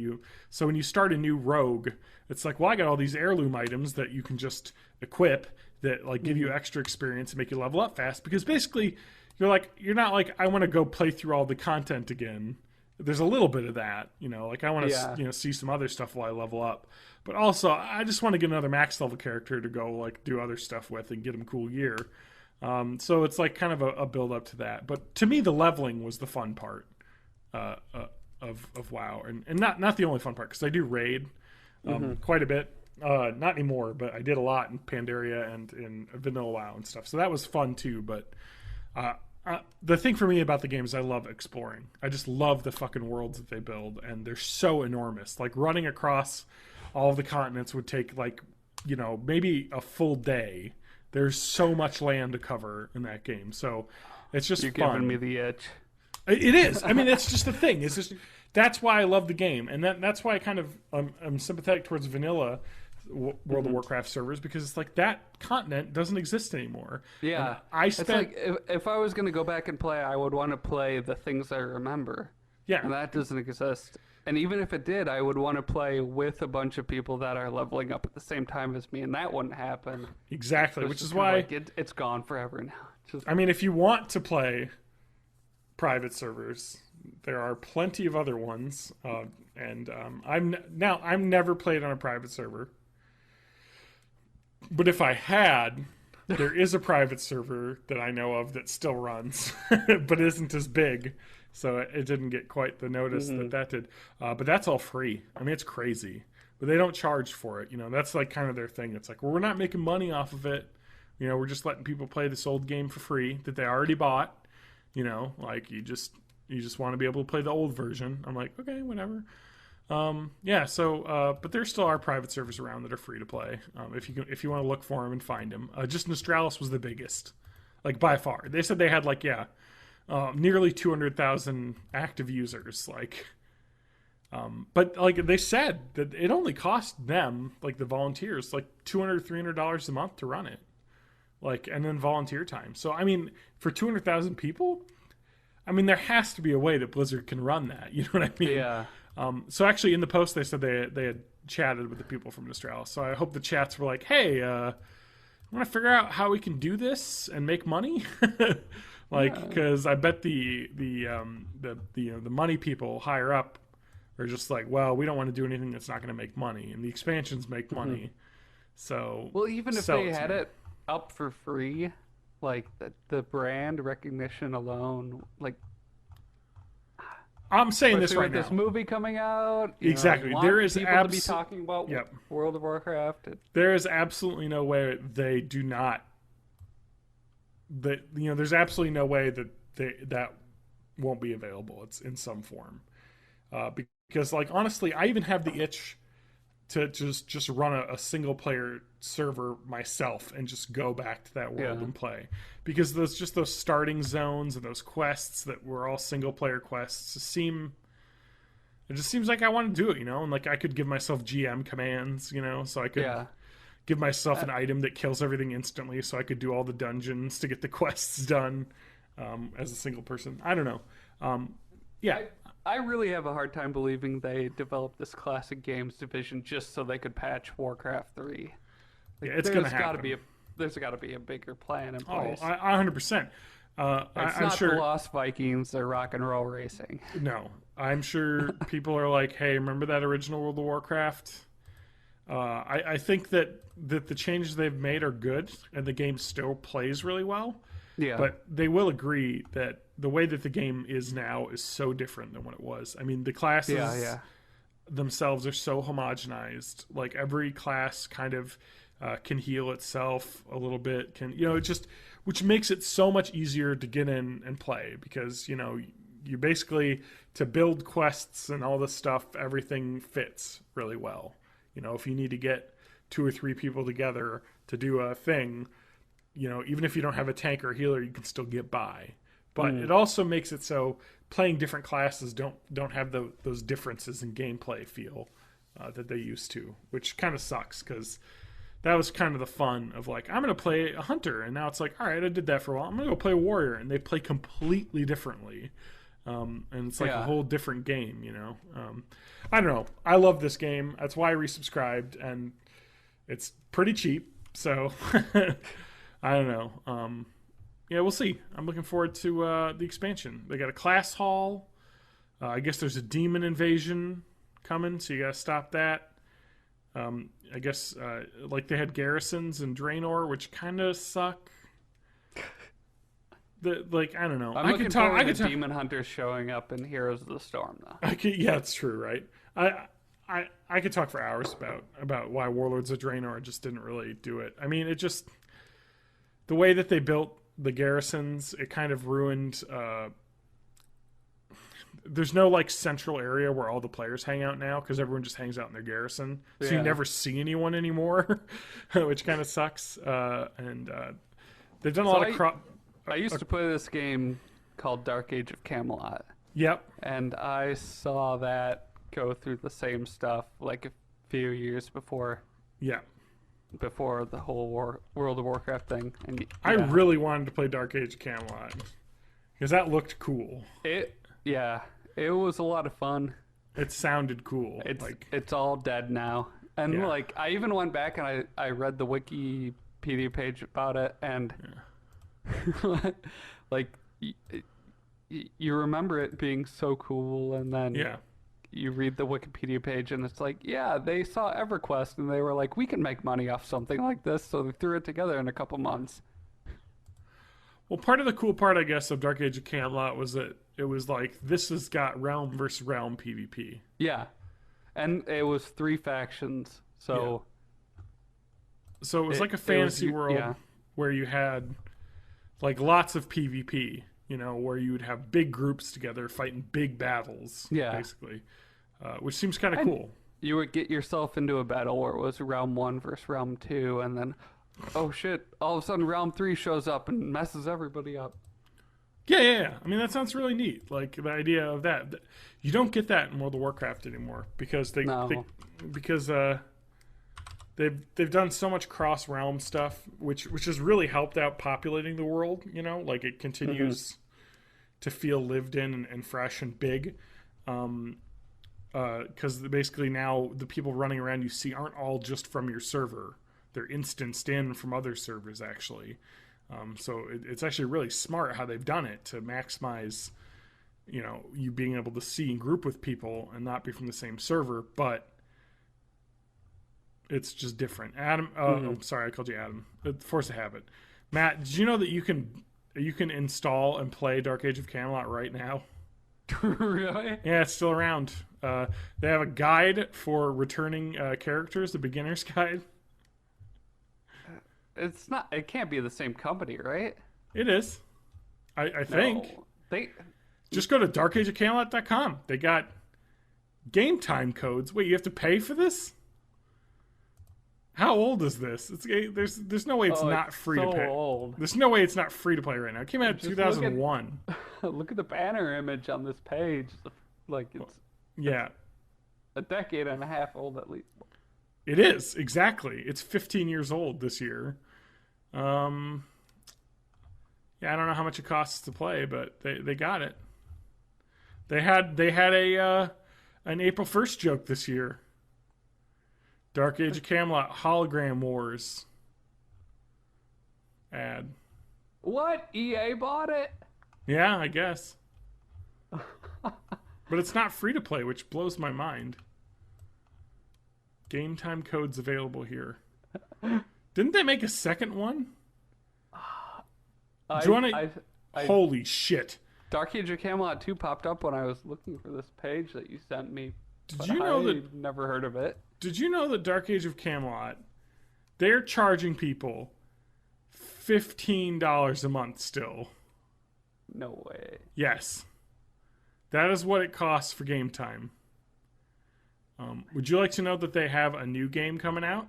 Speaker 1: so when you start a new rogue, it's like, well, I got all these heirloom items that you can just equip that like give you extra experience and make you level up fast, because basically you're not like, I want to go play through all the content again. There's a little bit of that, like I want to, see some other stuff while I level up. But also, I just want to get another max level character to go like do other stuff with and get him cool gear. So it's like kind of a build up to that. But to me, the leveling was the fun part of WoW, and not the only fun part, because I do raid quite a bit. Not anymore, but I did a lot in Pandaria and in Vanilla WoW and stuff. So that was fun too. But the thing for me about the game is I love exploring. I just love the fucking worlds that they build, and they're so enormous. Like running across all of the continents would take like, maybe a full day. There's so much land to cover in that game, so it's just
Speaker 4: You're
Speaker 1: fun.
Speaker 4: Giving me the itch.
Speaker 1: It is. I mean, it's just the thing. It's just that's why I love the game, and that's why I kind of I'm sympathetic towards vanilla World of Warcraft servers, because it's like that continent doesn't exist anymore.
Speaker 4: Yeah, it's like if I was going to go back and play, I would want to play the things I remember.
Speaker 1: Yeah,
Speaker 4: and that doesn't exist. And even if it did, I would want to play with a bunch of people that are leveling up at the same time as me, and that wouldn't happen.
Speaker 1: Exactly, which is why
Speaker 4: it's gone forever now.
Speaker 1: I mean, if you want to play private servers, there are plenty of other ones, and I've never played on a private server. But if I had, there is a private server that I know of that still runs, but isn't as big, so it didn't get quite the notice that did. But that's all free. I mean, it's crazy. But they don't charge for it. That's like kind of their thing. It's like, well, we're not making money off of it. We're just letting people play this old game for free that they already bought. Like you just want to be able to play the old version. I'm like, okay, whatever. But there still are private servers around that are free to play. If you want to look for them and find them. Just Nostralis was the biggest, like by far. They said they had like nearly 200,000 active users. Like, but like they said that it only cost them, like the volunteers, like $200, $300 a month to run it. Like, and then volunteer time. So I mean, for 200,000 people, I mean there has to be a way that Blizzard can run that. You know what I mean?
Speaker 4: Yeah.
Speaker 1: So actually in the post they said they had chatted with the people from Nostralis. So I hope the chats were like, hey, I want to figure out how we can do this and make money. Because I bet the money people higher up are just like, well, we don't want to do anything that's not going to make money, and the expansions make money. So
Speaker 4: well, even if they had it up for free, like the brand recognition alone, like.
Speaker 1: I'm saying this right now.
Speaker 4: This movie coming out,
Speaker 1: exactly. There is
Speaker 4: people to be talking about World of Warcraft.
Speaker 1: There is absolutely no way they do not. There's absolutely no way that that won't be available. It's in some form, because like honestly, I even have the itch to just run a single player server myself and just go back to that world and play, because those starting zones and those quests that were all single player quests it just seems like I want to do it, and like I could give myself GM commands, so I could give myself an item that kills everything instantly, so I could do all the dungeons to get the quests done as a single person. I don't know.
Speaker 4: I really have a hard time believing they developed this classic games division just so they could patch Warcraft 3.
Speaker 1: Like, it's going to happen.
Speaker 4: There's got to be a bigger plan in place.
Speaker 1: 100%.
Speaker 4: It's
Speaker 1: I'm
Speaker 4: not
Speaker 1: sure
Speaker 4: the Lost Vikings or Rock and Roll Racing.
Speaker 1: No, I'm sure people are like, hey, remember that original World of Warcraft? I think that the changes they've made are good, and the game still plays really well.
Speaker 4: Yeah.
Speaker 1: But they will agree that the way that the game is now is so different than what it was. I mean, the classes themselves are so homogenized. Like, every class kind of can heal itself a little bit. Which makes it so much easier to get in and play, because, you basically, to build quests and all this stuff, everything fits really well. If you need to get 2 or 3 people together to do a thing, even if you don't have a tank or healer, you can still get by. But it also makes it so playing different classes don't have those differences in gameplay feel that they used to, which kind of sucks, because that was kind of the fun of, like, I'm going to play a hunter, and now it's like, all right, I did that for a while. I'm going to go play a warrior, and they play completely differently. And it's like a whole different game, I don't know. I love this game. That's why I resubscribed, and it's pretty cheap, so I don't know. We'll see. I'm looking forward to the expansion. They got a class hall. I guess there's a demon invasion coming, so you got to stop that. I guess like they had garrisons in Draenor, which kind of suck. I don't know.
Speaker 4: I'm looking forward to demon hunters showing up in Heroes of the Storm, though.
Speaker 1: Yeah, it's true, right? I could talk for hours about why Warlords of Draenor just didn't really do it. I mean, it just, the way that they built the garrisons, it kind of ruined. There's no like central area where all the players hang out now, because everyone just hangs out in their garrison, so you never see anyone anymore, which kind of sucks. And they've done a lot of
Speaker 4: I used to play this game called Dark Age of Camelot.
Speaker 1: Yep.
Speaker 4: And I saw that go through the same stuff like a few years before. Yeah. Before the whole World of Warcraft thing. And
Speaker 1: I really wanted to play Dark Age of Camelot, because that looked cool.
Speaker 4: It was a lot of fun.
Speaker 1: It sounded cool.
Speaker 4: It's all dead now. And like, I even went back and I read the Wikipedia page about it, and like, you remember it being so cool, and then you read the Wikipedia page and it's like, they saw EverQuest and they were like, we can make money off something like this, so they threw it together in a couple months.
Speaker 1: Well, part of the cool part, I guess, of Dark Age of Camelot was that it was like, this has got realm versus realm PvP.
Speaker 4: Yeah. And it was 3 factions, so...
Speaker 1: So it was like a fantasy world where you had like lots of PvP, where you would have big groups together fighting big battles, basically, which seems kind of cool.
Speaker 4: You would get yourself into a battle where it was round 1 versus round 2, and then, oh shit, all of a sudden round 3 shows up and messes everybody up.
Speaker 1: Yeah. I mean, that sounds really neat. Like, the idea of that. You don't get that in World of Warcraft anymore, because they've done so much cross realm stuff, which has really helped out populating the world. Like, it continues to feel lived in and fresh and big. Because basically now the people running around you see aren't all just from your server; they're instanced in from other servers, actually. So it's actually really smart how they've done it to maximize, you being able to see and group with people and not be from the same server, but it's just different. Adam, I'm sorry, I called you Adam. Force of habit. Matt, did you know that you can install and play Dark Age of Camelot right now?
Speaker 4: Really?
Speaker 1: Yeah, it's still around. They have a guide for returning characters, the beginner's guide.
Speaker 4: It's not. It can't be the same company, right?
Speaker 1: It is. I think.
Speaker 4: They
Speaker 1: just go to darkageofcamelot.com. They got game time codes. Wait, you have to pay for this? How old is this? There's no way it's not free to pay.
Speaker 4: Old.
Speaker 1: There's no way it's not free to play right now. It came out in
Speaker 4: Just
Speaker 1: 2001.
Speaker 4: Look at the banner image on this page. Like it's
Speaker 1: Yeah,
Speaker 4: a decade and a half old at least.
Speaker 1: it is exactly. It's 15 years old this year. Yeah, I don't know how much it costs to play, but they got it. They had an April 1st joke this year. Dark Age of Camelot Hologram Wars ad.
Speaker 4: What? EA bought it?
Speaker 1: Yeah, I guess. But it's not free to play, which blows my mind. Game time codes available here. Didn't they make a second one? Do you want to? Holy shit!
Speaker 4: Dark Age of Camelot 2 popped up when I was looking for this page that you sent me.
Speaker 1: Did you know that?
Speaker 4: Never heard of it.
Speaker 1: Did you know that Dark Age of Camelot, they're charging people $15 a month still?
Speaker 4: No way.
Speaker 1: Yes. That is what it costs for game time. Would you like to know that they have a new game coming out?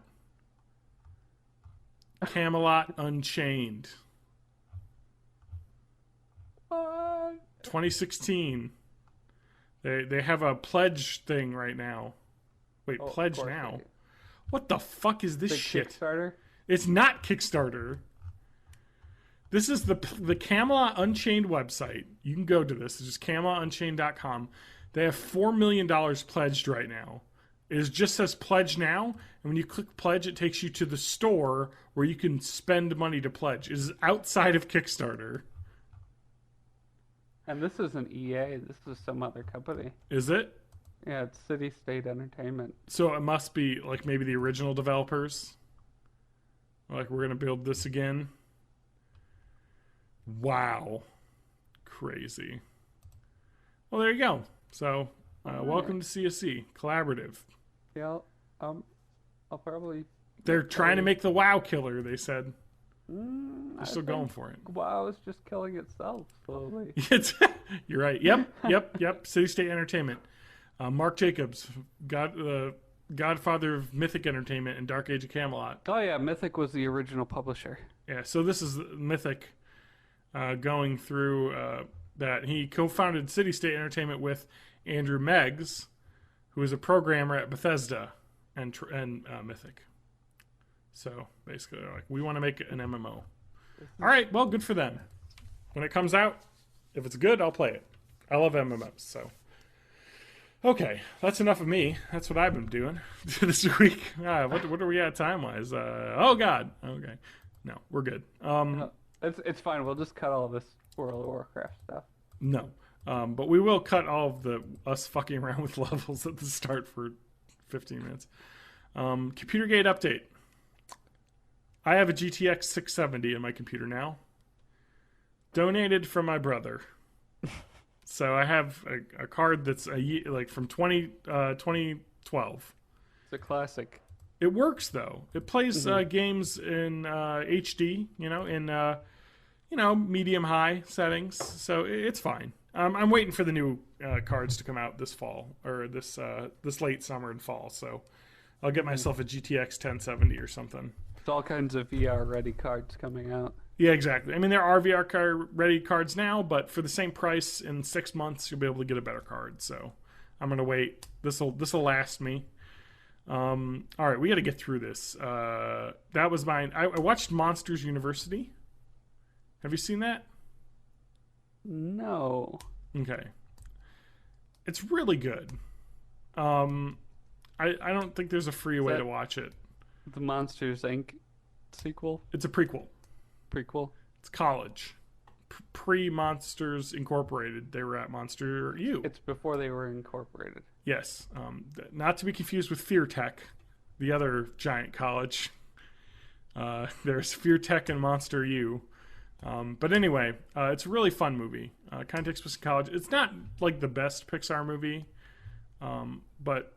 Speaker 1: Camelot Unchained.
Speaker 4: What?
Speaker 1: 2016. They have a pledge thing right now. Wait, pledge now? What the fuck is this shit?
Speaker 4: Kickstarter?
Speaker 1: It's not Kickstarter. This is the Camelot Unchained website. You can go to this. It's just CamelotUnchained.com. They have $4 million pledged right now. It just says pledge now. And when you click pledge, it takes you to the store where you can spend money to pledge. It is outside of Kickstarter.
Speaker 4: And this isn't EA. This is some other company.
Speaker 1: Is it?
Speaker 4: Yeah, it's City State Entertainment.
Speaker 1: So it must be like maybe the original developers. Like, we're going to build this again. Wow. Crazy. Well, there you go. So, welcome to CSC. Collaborative.
Speaker 4: Yeah, I'll probably...
Speaker 1: They're trying to make the WoW killer, they said. They're still going for it.
Speaker 4: WoW is just killing itself slowly.
Speaker 1: You're right. Yep. City State Entertainment. Mark Jacobs, Godfather of Mythic Entertainment and Dark Age of Camelot.
Speaker 4: Oh yeah, Mythic was the original publisher.
Speaker 1: Yeah, so this is Mythic going through that. He co-founded City State Entertainment with Andrew Meggs, who is a programmer at Bethesda and Mythic. So basically, they're like, we want to make an MMO. All right, well, good for them. When it comes out, if it's good, I'll play it. I love MMOs, so. Okay, that's enough of me. That's what I've been doing this week. What are we at time-wise? Oh, God. Okay. No, we're good.
Speaker 4: It's fine. We'll just cut all this World of Warcraft stuff.
Speaker 1: No. But we will cut all of us fucking around with levels at the start for 15 minutes. Computer Gate update. I have a GTX 670 in my computer now. Donated from my brother. So I have a card that's from 2012.
Speaker 4: It's a classic.
Speaker 1: It works though. It plays games in HD, in medium high settings. So it's fine. I'm waiting for the new cards to come out this fall or this late summer and fall. So I'll get myself a GTX 1070 or something.
Speaker 4: There's all kinds of VR ready cards coming out.
Speaker 1: Yeah, exactly. I mean, there are VR ready cards now, but for the same price in 6 months, you'll be able to get a better card. So I'm gonna wait. This'll last me. All right, we got to get through this. That was mine. I watched Monsters University. Have you seen that?
Speaker 4: No.
Speaker 1: Okay. It's really good. I don't think there's a free way to watch it.
Speaker 4: The Monsters Inc. sequel?
Speaker 1: It's a prequel.
Speaker 4: Prequel?
Speaker 1: It's college. Pre-Monsters Incorporated. They were at Monster U.
Speaker 4: It's before they were incorporated.
Speaker 1: Yes. Not to be confused with Fear Tech, the other giant college. There's Fear Tech and Monster U. But anyway, it's a really fun movie. Kind of takes place in college. It's not like the best Pixar movie, but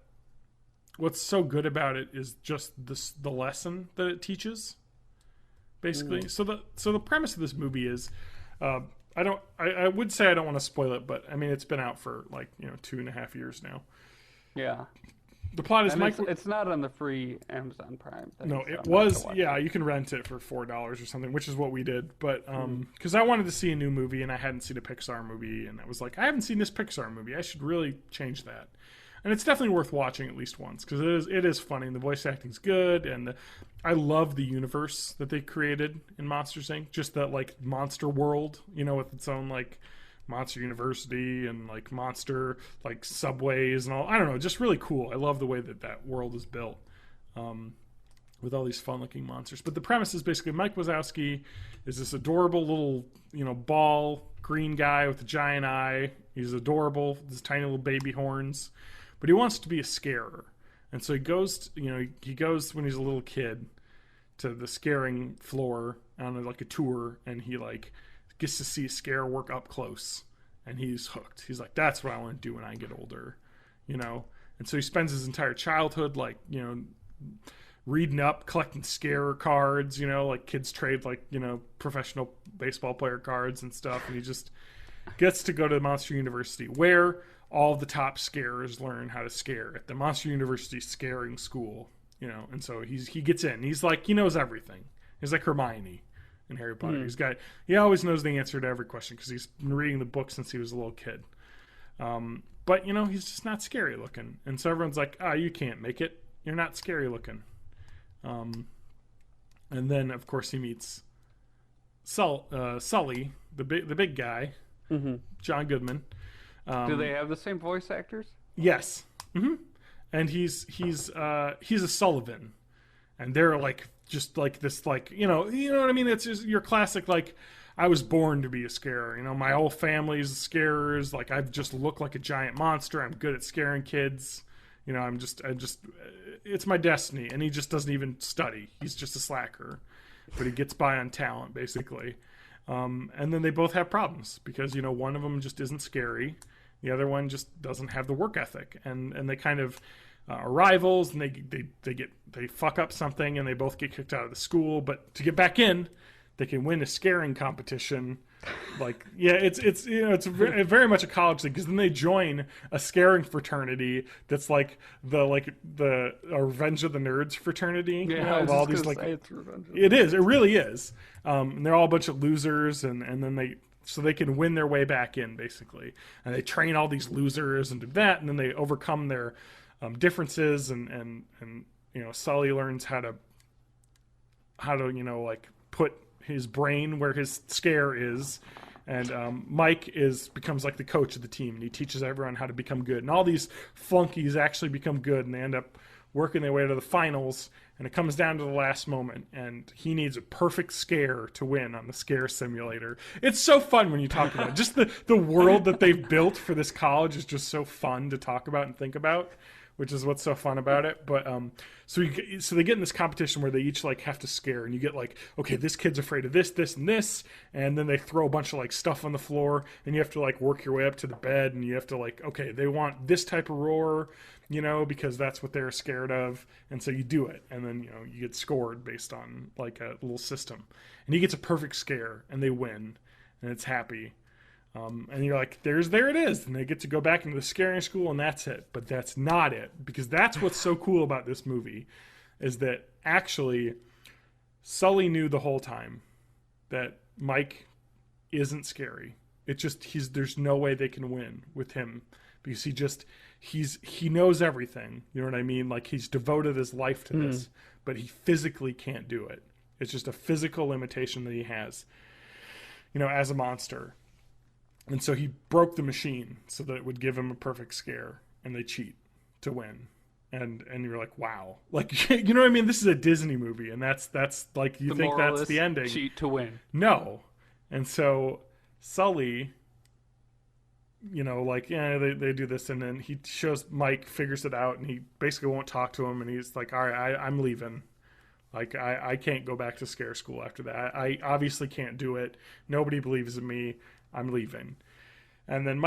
Speaker 1: what's so good about it is just the lesson that it teaches. Basically, so the premise of this movie is, I would say I don't want to spoil it, but I mean it's been out for 2.5 years now.
Speaker 4: Yeah.
Speaker 1: the plot is
Speaker 4: And
Speaker 1: Mike.
Speaker 4: it's not on the free Amazon Prime thing.
Speaker 1: No,
Speaker 4: so
Speaker 1: it
Speaker 4: I'm gonna have
Speaker 1: was.
Speaker 4: to watch
Speaker 1: Yeah,
Speaker 4: it.
Speaker 1: you can rent it for $4 or something, which is what we did. But because I wanted to see a new movie and I hadn't seen a Pixar movie, and I was like, I haven't seen this Pixar movie. I should really change that. And it's definitely worth watching at least once because it is funny. And the voice acting's good, and I love the universe that they created in Monsters Inc. Just that like monster world, with its own like Monster University and like monster like subways and all. I don't know, just really cool. I love the way that world is built. With all these fun-looking monsters. But the premise is basically Mike Wazowski is this adorable little, ball green guy with a giant eye. He's adorable, this tiny little baby horns. But he wants to be a scarer. And so he goes, he goes when he's a little kid to the scaring floor on like a tour, and he like gets to see a scare work up close. And he's hooked. He's like, that's what I want to do when I get older, And so he spends his entire childhood like, reading up, collecting scare cards, like kids trade like, professional baseball player cards and stuff. And he just gets to go to Monster University where all the top scarers learn how to scare at the Monster University scaring school, and so he gets in. He's like, he knows everything. He's like Hermione in Harry Potter. He always knows the answer to every question because he's been reading the book since he was a little kid. But, he's just not scary looking. And so everyone's like, you can't make it. You're not scary looking. And then, of course, he meets Sully, the big guy, John Goodman.
Speaker 4: Do they have the same voice actors?
Speaker 1: Yes. And he's a Sullivan, and they're like just like this, like you know what I mean. It's just your classic like, I was born to be a scarer. My whole family's scarers. Like I just look like a giant monster. I'm good at scaring kids. I just it's my destiny. And he just doesn't even study. He's just a slacker, but he gets by on talent basically. And then they both have problems because one of them just isn't scary. The other one just doesn't have the work ethic, and they kind of are rivals, and they fuck up something, and they both get kicked out of the school. But to get back in, they can win a scaring competition. Like, yeah, it's very much a college thing because then they join a scaring fraternity that's like the Revenge of the Nerds fraternity.
Speaker 4: Yeah,
Speaker 1: of all these like it really is. And they're all a bunch of losers, and then they can win their way back in basically, and they train all these losers and do that, and then they overcome their differences, and Sully learns how to like put his brain where his scare is, and Mike becomes like the coach of the team, and he teaches everyone how to become good, and all these flunkies actually become good, and they end up working their way to the finals, and it comes down to the last moment, and he needs a perfect scare to win on the scare simulator. It's so fun when you talk about it. Just the world that they've built for this college is just so fun to talk about and think about, which is what's so fun about it. But so they get in this competition where they each like have to scare, and you get like, okay, this kid's afraid of this, this, and this, and then they throw a bunch of like stuff on the floor, and you have to like work your way up to the bed, and you have to like, okay, they want this type of roar, because that's what they're scared of, and so you do it, and then you get scored based on like a little system, and he gets a perfect scare, and they win, and it's happy. And you're like, there it is. And they get to go back into the scaring school, and that's it. But that's not it. Because that's what's so cool about this movie, is that actually Sully knew the whole time that Mike isn't scary. It just, there's no way they can win with him. Because he knows everything. You know what I mean? Like, he's devoted his life to this. But he physically can't do it. It's just a physical limitation that he has, as a monster. And so he broke the machine so that it would give him a perfect scare, and they cheat to win. And you're like, wow. Like, you know what I mean? This is a Disney movie, and that's like, you think that's the ending.
Speaker 4: Cheat to win.
Speaker 1: No. And so Sully, like, yeah, they do this, and then he shows Mike, figures it out, and he basically won't talk to him, and he's like, all right, I'm leaving. Like, I can't go back to scare school after that. I obviously can't do it. Nobody believes in me. I'm leaving. And then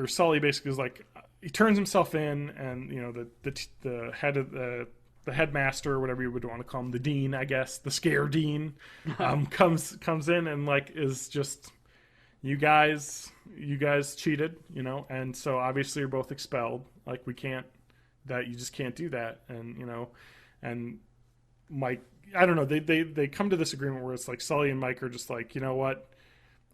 Speaker 1: Sully basically is like, he turns himself in, and the head of the headmaster, or whatever you would want to call him, the dean, I guess, the scare dean, comes in and like is just, you guys cheated, and so obviously you're both expelled. Like, we can't that you just can't do that. And, and Mike, I don't know, they come to this agreement where it's like Sully and Mike are just like, you know what,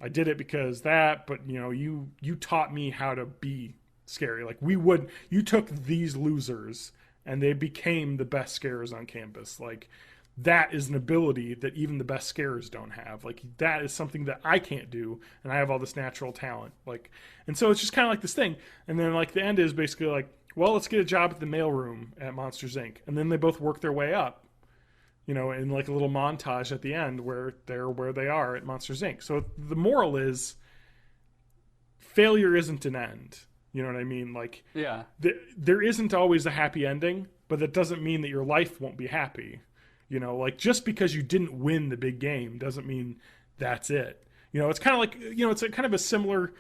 Speaker 1: I did it because that, but you taught me how to be scary. Like you took these losers and they became the best scarers on campus. Like that is an ability that even the best scarers don't have. Like that is something that I can't do, and I have all this natural talent. Like, and so it's just kind of like this thing. And then like the end is basically like, well, let's get a job at the mailroom at Monsters Inc. And then they both work their way up, in like a little montage at the end where they're where they are at Monsters Inc. So the moral is failure isn't an end. You know what I mean? Like,
Speaker 4: Yeah.
Speaker 1: There isn't always a happy ending, but that doesn't mean that your life won't be happy. Like just because you didn't win the big game doesn't mean that's it. It's kind of like, it's a kind of a similar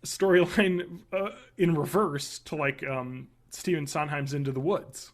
Speaker 1: storyline in reverse to like Stephen Sondheim's Into the Woods,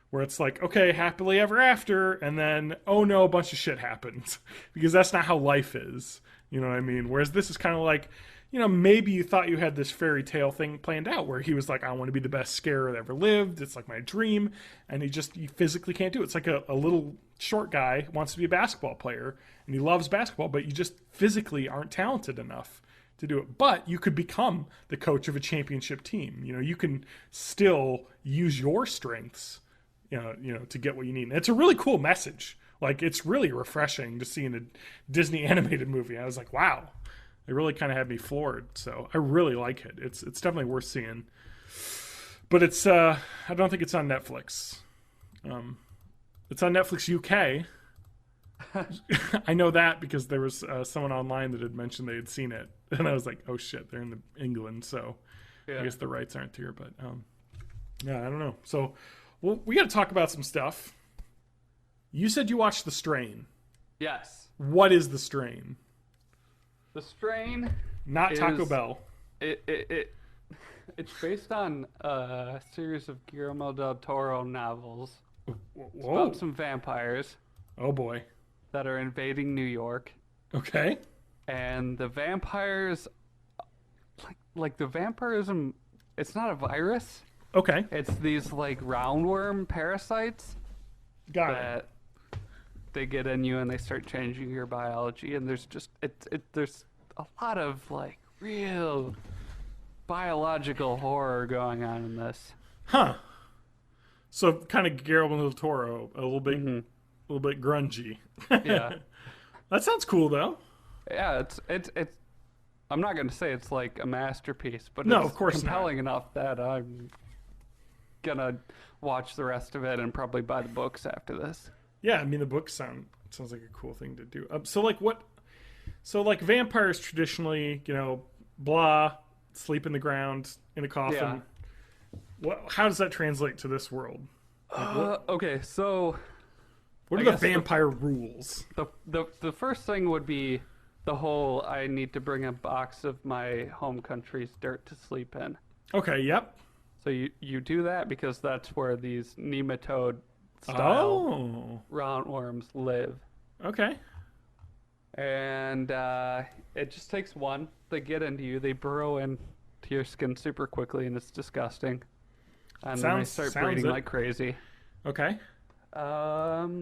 Speaker 1: where it's like, okay, happily ever after, and then, oh no, a bunch of shit happens. Because that's not how life is. You know what I mean? Whereas this is kind of like, maybe you thought you had this fairy tale thing planned out where he was like, I want to be the best scarer that ever lived. It's like my dream. And he physically can't do it. It's like a little short guy wants to be a basketball player and he loves basketball, but you just physically aren't talented enough to do it. But you could become the coach of a championship team. You can still use your strengths, to get what you need. And it's a really cool message. Like, it's really refreshing to see in a Disney animated movie. I was like, wow. It really kind of had me floored, so I really like it. It's definitely worth seeing, but it's I don't think it's on Netflix. It's on Netflix UK. I know that because there was someone online that had mentioned they had seen it, and I was like, oh shit, they're in England, so I guess the rights aren't here. But yeah, I don't know. So we got to talk about some stuff. You said you watched The Strain.
Speaker 4: Yes.
Speaker 1: What is The Strain?
Speaker 4: The Strain,
Speaker 1: not Taco Bell.
Speaker 4: It's based on a series of Guillermo del Toro novels.
Speaker 1: Whoa.
Speaker 4: It's about some vampires.
Speaker 1: Oh boy.
Speaker 4: That are invading New York.
Speaker 1: Okay.
Speaker 4: And the vampires, like the vampirism, it's not a virus.
Speaker 1: Okay.
Speaker 4: It's these like roundworm parasites.
Speaker 1: Got
Speaker 4: it. They get in you and they start changing your biology, and there's just there's a lot of like real biological horror going on in this.
Speaker 1: Huh. So kind of Guillermo del Toro, a little bit grungy.
Speaker 4: Yeah.
Speaker 1: That sounds cool though.
Speaker 4: Yeah, it's I'm not going to say it's like a masterpiece, but
Speaker 1: no,
Speaker 4: it's
Speaker 1: of course
Speaker 4: compelling
Speaker 1: not.
Speaker 4: enough that I'm gonna watch the rest of it and probably buy the books after this.
Speaker 1: Yeah, I mean the book sounds like a cool thing to do. So like vampires traditionally, blah, sleep in the ground in a coffin. Yeah. How does that translate to this world? Like,
Speaker 4: okay, so
Speaker 1: what are the vampire rules?
Speaker 4: The first thing would be the whole I need to bring a box of my home country's dirt to sleep in.
Speaker 1: Okay, yep.
Speaker 4: So you do that because that's where these nematode style roundworms live.
Speaker 1: Okay.
Speaker 4: And it just takes one. They get into you. They burrow into your skin super quickly, and it's disgusting. And then they start breeding like crazy.
Speaker 1: Okay.
Speaker 4: There's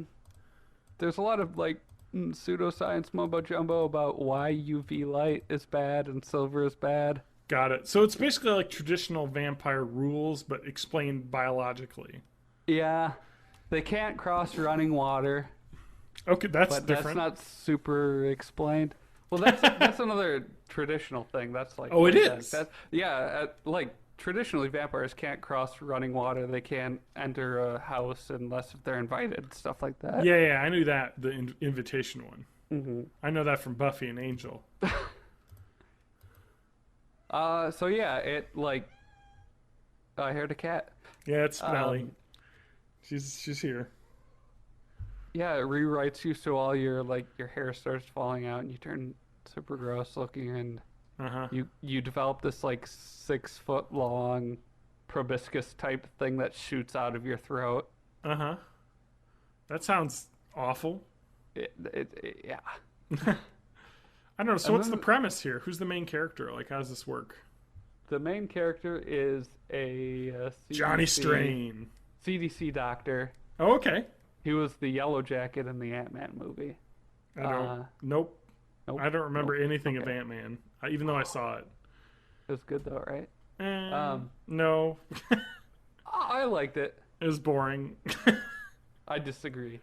Speaker 4: a lot of like pseudoscience mumbo jumbo about why UV light is bad and silver is bad.
Speaker 1: Got it. So it's basically like traditional vampire rules, but explained biologically.
Speaker 4: Yeah. They can't cross running water.
Speaker 1: Okay, that's
Speaker 4: but
Speaker 1: different.
Speaker 4: That's not super explained. Well, that's another traditional thing. That's like
Speaker 1: it is.
Speaker 4: Like traditionally vampires can't cross running water. They can't enter a house unless if they're invited. Stuff like that.
Speaker 1: Yeah, I knew that, the invitation one.
Speaker 4: Mm-hmm.
Speaker 1: I know that from Buffy and Angel.
Speaker 4: So yeah, it like I heard a cat.
Speaker 1: Yeah, it's Spinelli. She's here.
Speaker 4: Yeah, it rewrites you so all your hair starts falling out and you turn super gross looking, and you develop this like 6 foot long proboscis type thing that shoots out of your throat.
Speaker 1: That sounds awful.
Speaker 4: Yeah.
Speaker 1: I don't know. So what's the premise here? Who's the main character? Like, how does this work?
Speaker 4: the main character is a
Speaker 1: Johnny Strain.
Speaker 4: CDC doctor.
Speaker 1: Oh, okay.
Speaker 4: He was the Yellow Jacket in the Ant-Man movie.
Speaker 1: I don't. Nope.
Speaker 4: Nope.
Speaker 1: I don't remember anything of
Speaker 4: Okay.
Speaker 1: Ant-Man, even though I saw it.
Speaker 4: It was good though, right?
Speaker 1: No,
Speaker 4: I liked it.
Speaker 1: it was boring.
Speaker 4: I disagree.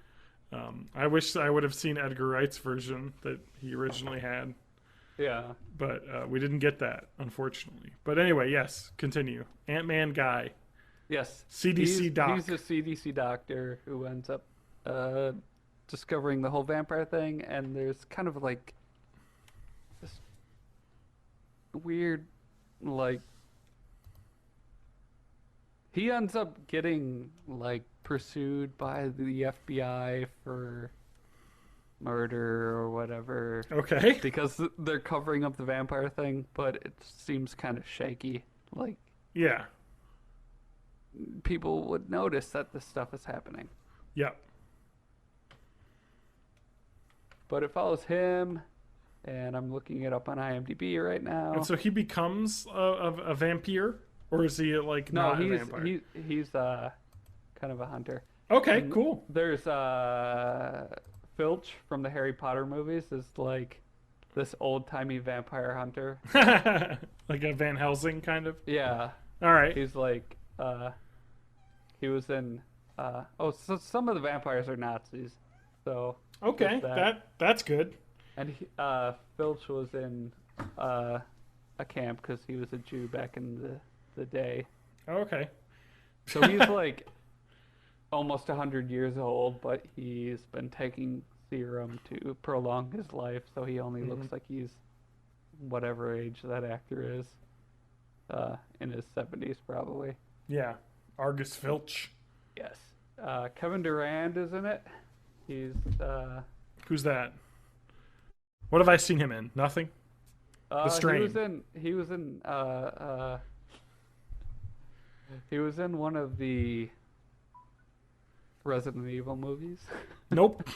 Speaker 1: I wish I would have seen Edgar Wright's version that he originally had,
Speaker 4: Yeah.
Speaker 1: but we didn't get that, unfortunately. But anyway, yes, continue. Ant-Man guy.
Speaker 4: Yes.
Speaker 1: CDC doc.
Speaker 4: He's a CDC doctor who ends up discovering the whole vampire thing, and there's kind of like this weird, like, he ends up getting like pursued by the FBI for murder or whatever
Speaker 1: Okay.
Speaker 4: because they're covering up the vampire thing, but it seems kind of shaky. Like,
Speaker 1: Yeah.
Speaker 4: people would notice that this stuff is happening.
Speaker 1: Yep.
Speaker 4: But it follows him, and I'm looking it up on IMDb right now.
Speaker 1: And so he becomes a vampire, or is he like
Speaker 4: No,
Speaker 1: not a vampire?
Speaker 4: he's kind of a hunter.
Speaker 1: Okay,
Speaker 4: And
Speaker 1: cool.
Speaker 4: There's Filch from the Harry Potter movies is like this old-timey vampire hunter.
Speaker 1: Like a Van Helsing kind of.
Speaker 4: Yeah,
Speaker 1: All right.
Speaker 4: he's like he was in so some of the vampires are Nazis. So
Speaker 1: Okay,
Speaker 4: there's
Speaker 1: that's good.
Speaker 4: And Filch was in a camp because he was a Jew back in the day.
Speaker 1: Okay.
Speaker 4: So he's like almost 100 years old, but he's been taking serum to prolong his life, so he only looks like he's whatever age that actor is, in his 70s probably.
Speaker 1: Yeah. Argus Filch.
Speaker 4: Yes. Kevin Durand is in it. He's
Speaker 1: Who's that? What have I seen him in? Nothing. The Strain.
Speaker 4: He was in one of the Resident Evil movies.
Speaker 1: Nope.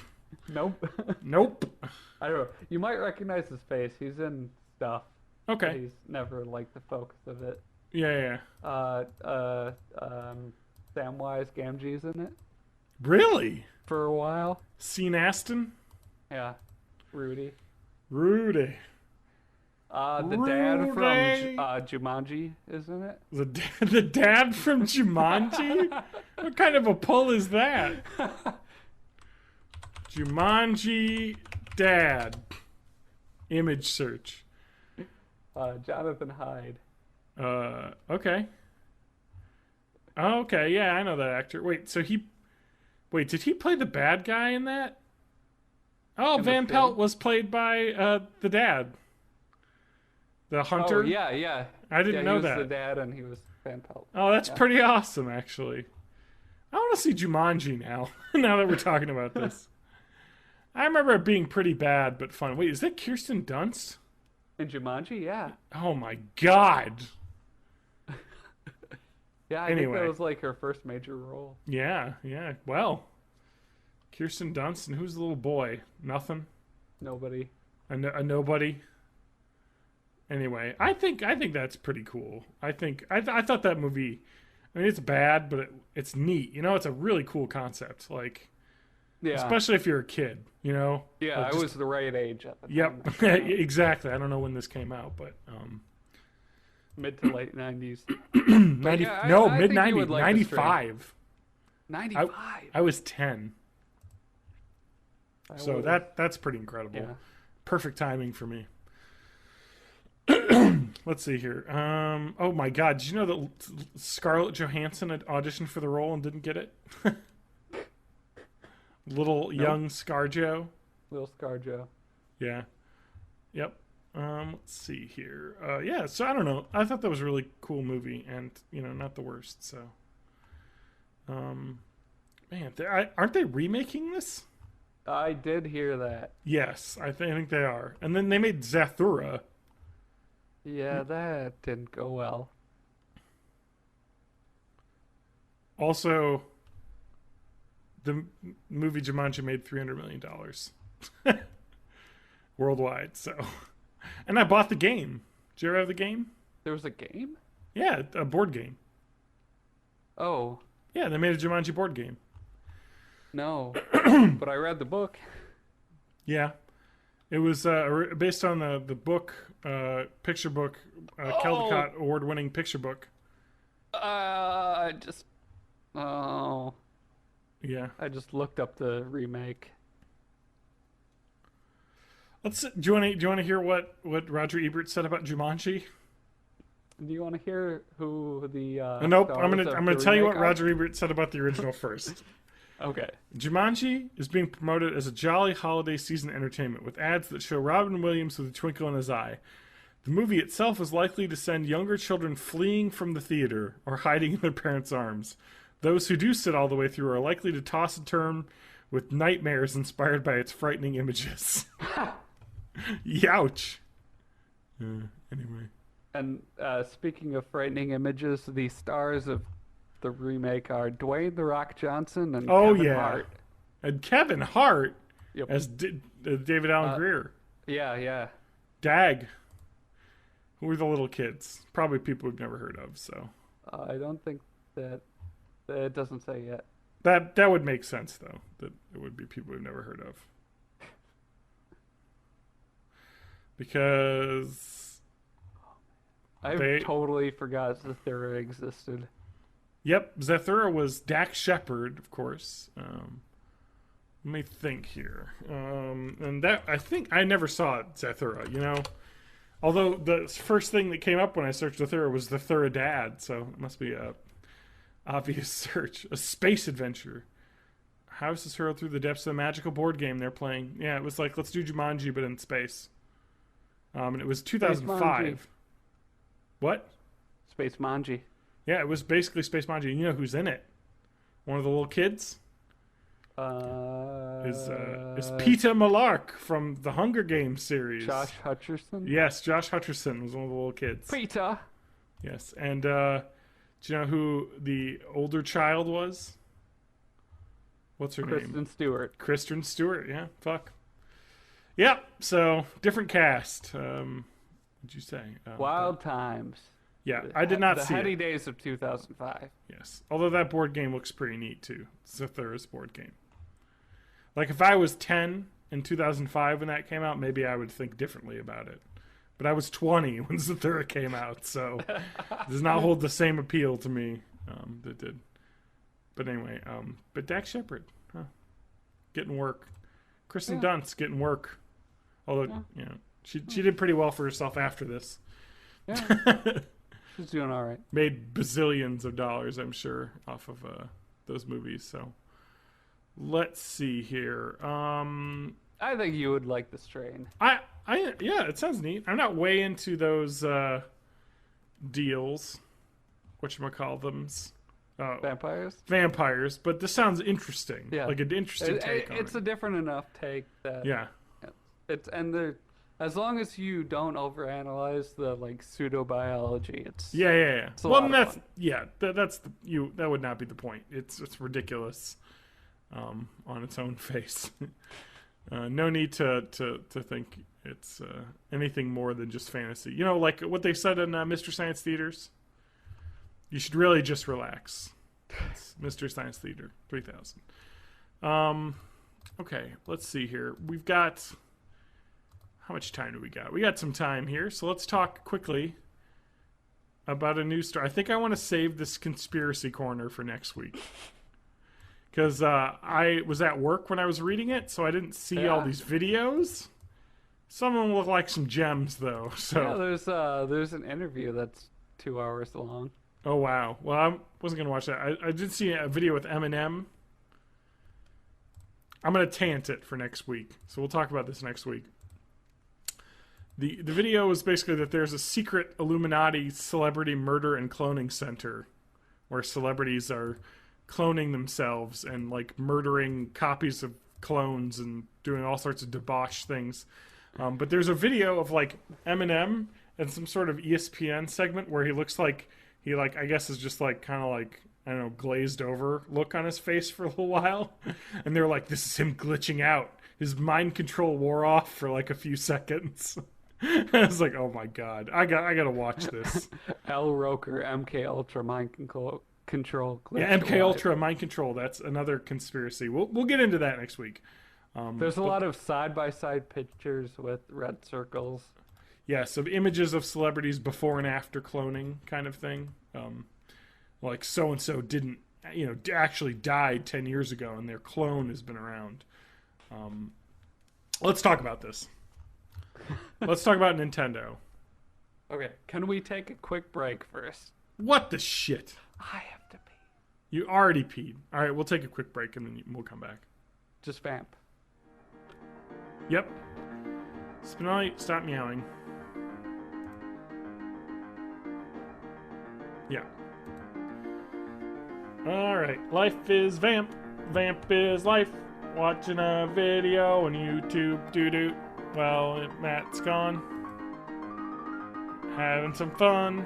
Speaker 4: Nope.
Speaker 1: Nope.
Speaker 4: I don't know. You might recognize his face. He's in stuff.
Speaker 1: Okay.
Speaker 4: He's never like the focus of it.
Speaker 1: Yeah.
Speaker 4: Samwise Gamgee's in it
Speaker 1: Really?
Speaker 4: for a while.
Speaker 1: Sean Astin?
Speaker 4: Yeah. Rudy.
Speaker 1: Rudy.
Speaker 4: The dad
Speaker 1: Rudy.
Speaker 4: from Jumanji is in it.
Speaker 1: The dad from Jumanji? What kind of a pull is that? Jumanji dad. Image search.
Speaker 4: Jonathan Hyde.
Speaker 1: Okay. Oh, okay, yeah, I know that actor. Wait, did he play the bad guy in that? Oh,
Speaker 4: In the
Speaker 1: Van
Speaker 4: Thing?
Speaker 1: Pelt was played by the dad. The hunter?
Speaker 4: Oh, yeah.
Speaker 1: I didn't know
Speaker 4: he was
Speaker 1: that.
Speaker 4: the dad, and he was Van Pelt.
Speaker 1: Oh, that's pretty awesome, actually. I want to see Jumanji now, now that we're talking about this. I remember it being pretty bad, but fun. Wait, is that Kirsten Dunst?
Speaker 4: In Jumanji, yeah.
Speaker 1: Oh my god.
Speaker 4: Yeah, I think
Speaker 1: Anyway.
Speaker 4: that was like her first major role.
Speaker 1: Yeah. Well, Kirsten Dunst, and who's the little boy? Nothing?
Speaker 4: Nobody.
Speaker 1: A nobody? Anyway, I think that's pretty cool. I thought that movie, I mean, it's bad, but it's neat. You know, it's a really cool concept. Like,
Speaker 4: Yeah.
Speaker 1: especially if you're a kid, you know?
Speaker 4: Yeah,
Speaker 1: Like,
Speaker 4: I was the right age at the time.
Speaker 1: Yep, exactly. I don't know when this came out, but
Speaker 4: Mid to late 90s.
Speaker 1: 90,
Speaker 4: yeah,
Speaker 1: no,
Speaker 4: I
Speaker 1: mid
Speaker 4: think you
Speaker 1: 90,
Speaker 4: would like The Strain.
Speaker 1: 95.
Speaker 4: 95.
Speaker 1: I was 10.
Speaker 4: I
Speaker 1: So
Speaker 4: was-
Speaker 1: that's pretty incredible.
Speaker 4: Yeah.
Speaker 1: Perfect timing for me. Let's see here. Oh my god, did you know that Scarlett Johansson had auditioned for the role and didn't get it? Little young ScarJo.
Speaker 4: Little ScarJo.
Speaker 1: Yeah. Yep. Let's see here. Yeah, so I don't know. I thought that was a really cool movie and, you know, not the worst, so. Man, aren't they remaking this?
Speaker 4: I did hear that.
Speaker 1: Yes, I think they are. And then they made Zathura.
Speaker 4: Yeah, that didn't go well.
Speaker 1: Also, the movie Jumanji made $300 million worldwide. So, and I bought the game. Did you ever have the game?
Speaker 4: There was a game?
Speaker 1: Yeah, a board game.
Speaker 4: Oh,
Speaker 1: Yeah, they made a Jumanji board game.
Speaker 4: no. But I read the book.
Speaker 1: Yeah. It was based on the book, picture book, Caldecott award-winning picture book.
Speaker 4: Oh.
Speaker 1: Yeah.
Speaker 4: I just looked up the remake.
Speaker 1: Do you want to hear what Roger Ebert said about Jumanji?
Speaker 4: Do you want to hear who the
Speaker 1: Nope.
Speaker 4: stars
Speaker 1: I'm
Speaker 4: of
Speaker 1: gonna
Speaker 4: the
Speaker 1: tell you
Speaker 4: remake
Speaker 1: what
Speaker 4: are?
Speaker 1: Roger Ebert said about the original first.
Speaker 4: Okay.
Speaker 1: Jumanji is being promoted as a jolly holiday season entertainment with ads that show Robin Williams with a twinkle in his eye. The movie itself is likely to send younger children fleeing from the theater or hiding in their parents' arms. Those who do sit all the way through are likely to toss a turn with nightmares inspired by its frightening images. Youch. Anyway.
Speaker 4: And speaking of frightening images, the stars of the remake are Dwayne "The Rock" Johnson and Kevin Hart.
Speaker 1: And Kevin Hart
Speaker 4: Yep.
Speaker 1: as David Allen Greer.
Speaker 4: Yeah.
Speaker 1: Dag. Who are the little kids? Probably people we've never heard of, so.
Speaker 4: I don't think that it doesn't say yet.
Speaker 1: That would make sense, though. That it would be people we've never heard of. Because
Speaker 4: I totally forgot Zathura existed.
Speaker 1: Yep, Zathura was Dax Shepard, of course. Let me think here. And that, I think I never saw Zathura, you know? Although the first thing that came up when I searched Zathura was Zathura Dad, so it must be a obvious search. A space adventure. How is this hurled through the depths of the magical board game they're playing? Yeah, it was like, let's do Jumanji, but in space. And it was 2005. What?
Speaker 4: Space Manji.
Speaker 1: Yeah, it was basically Space Manji. You know who's in it? One of the little kids? Is Peter Malark from the Hunger Games series.
Speaker 4: Josh Hutcherson?
Speaker 1: Yes, Josh Hutcherson was one of the little kids.
Speaker 4: Peter!
Speaker 1: Yes, and do you know who the older child was? What's her name?
Speaker 4: Kristen Stewart.
Speaker 1: Kristen Stewart, yeah, fuck. Yep, so, different cast. What'd you say?
Speaker 4: Wild Times.
Speaker 1: Yeah, I did not
Speaker 4: the
Speaker 1: see
Speaker 4: heady
Speaker 1: it.
Speaker 4: days of 2005.
Speaker 1: Yes, although that board game looks pretty neat, too. Zathura's board game. Like, if I was 10 in 2005 when that came out, maybe I would think differently about it. But I was 20 when Zathura came out, so it does not hold the same appeal to me that did. But anyway, but Dax Shepard, getting work. Kristen Dunst getting work. Although, you know, she did pretty well for herself after this.
Speaker 4: Yeah. She's doing all right.
Speaker 1: Made bazillions of dollars, I'm sure, off of those movies. So let's see here.
Speaker 4: I think you would like The Strain.
Speaker 1: Yeah, it sounds neat. I'm not way into those deals. Whatchamacallthems. Vampires, but this sounds interesting.
Speaker 4: Yeah.
Speaker 1: Like an interesting take on it.
Speaker 4: It's a different enough take that as long as you don't overanalyze the like pseudobiology, it's
Speaker 1: yeah.
Speaker 4: It's a lot of fun.
Speaker 1: That would not be the point. It's ridiculous on its own face. No need to think it's anything more than just fantasy. You know, like what they said in Mr. Science Theaters. You should really just relax. It's Mr. Science Theater 3000. Okay, let's see here. We've got... How much time do we got? We got some time here, so let's talk quickly about a news story. I think I want to save this conspiracy corner for next week. Because I was at work when I was reading it, so I didn't see all these videos. Some of them look like some gems, though. So
Speaker 4: there's an interview that's 2 hours long.
Speaker 1: Oh, wow. Well, I wasn't going to watch that. I did see a video with Eminem. I'm going to tant it for next week. So we'll talk about this next week. The video is basically that there's a secret Illuminati celebrity murder and cloning center where celebrities are cloning themselves and like murdering copies of clones and doing all sorts of debauched things. But there's a video of like Eminem and some sort of ESPN segment where he looks like he like I guess is just like kind of like I don't know glazed over look on his face for a little while, and they're like this is him glitching out. His mind control wore off for like a few seconds. I was like, oh my god, I gotta watch this.
Speaker 4: L. Roker, MK Ultra control.
Speaker 1: Yeah, MK Ultra mind control. That's another conspiracy. We'll get into that next week.
Speaker 4: There's a lot of side-by-side pictures with red circles.
Speaker 1: Yeah, so images of celebrities before and after cloning kind of thing. Like so-and-so didn't, actually died 10 years ago and their clone has been around. Let's talk about this. Let's talk about Nintendo.
Speaker 4: Okay, can we take a quick break first?
Speaker 1: What the shit?
Speaker 4: I have to pee.
Speaker 1: You already peed. All right, we'll take a quick break and then we'll come back.
Speaker 4: Just vamp.
Speaker 1: Yep. Spinelli, stop meowing. Yeah. Alright. Life is vamp. Vamp is life. Watching a video on YouTube. Doo-doo. Well, Matt's gone. Having some fun.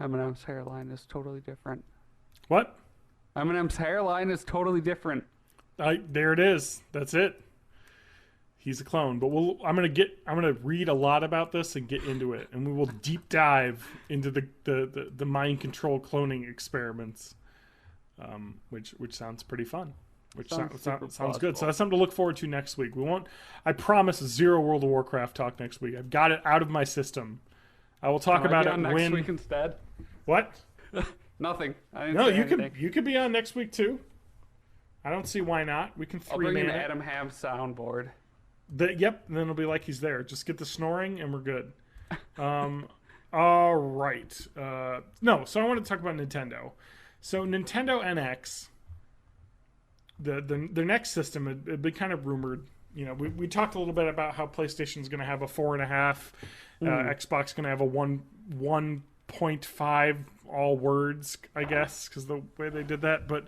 Speaker 4: Eminem's hairline is totally different.
Speaker 1: What?
Speaker 4: Eminem's hairline is totally different.
Speaker 1: There it is. That's it. He's a clone. But I'm gonna read a lot about this and get into it, and we will deep dive into the mind control cloning experiments, which sounds pretty fun. Which sounds good. So that's something to look forward to next week. We won't. I promise zero World of Warcraft talk next week. I've got it out of my system. I will talk about it
Speaker 4: next week instead.
Speaker 1: What?
Speaker 4: Nothing.
Speaker 1: No, you could be on next week too. I don't see why not. We can
Speaker 4: I'll bring in Adam Ham's soundboard.
Speaker 1: Yep, and then it'll be like he's there. Just get the snoring and we're good. All right. No, so I want to talk about Nintendo. So Nintendo NX, the next system had been kind of rumored. We talked a little bit about how PlayStation's going to have a 4.5, Xbox going to have a 1.5 all words, I guess, because the way they did that. But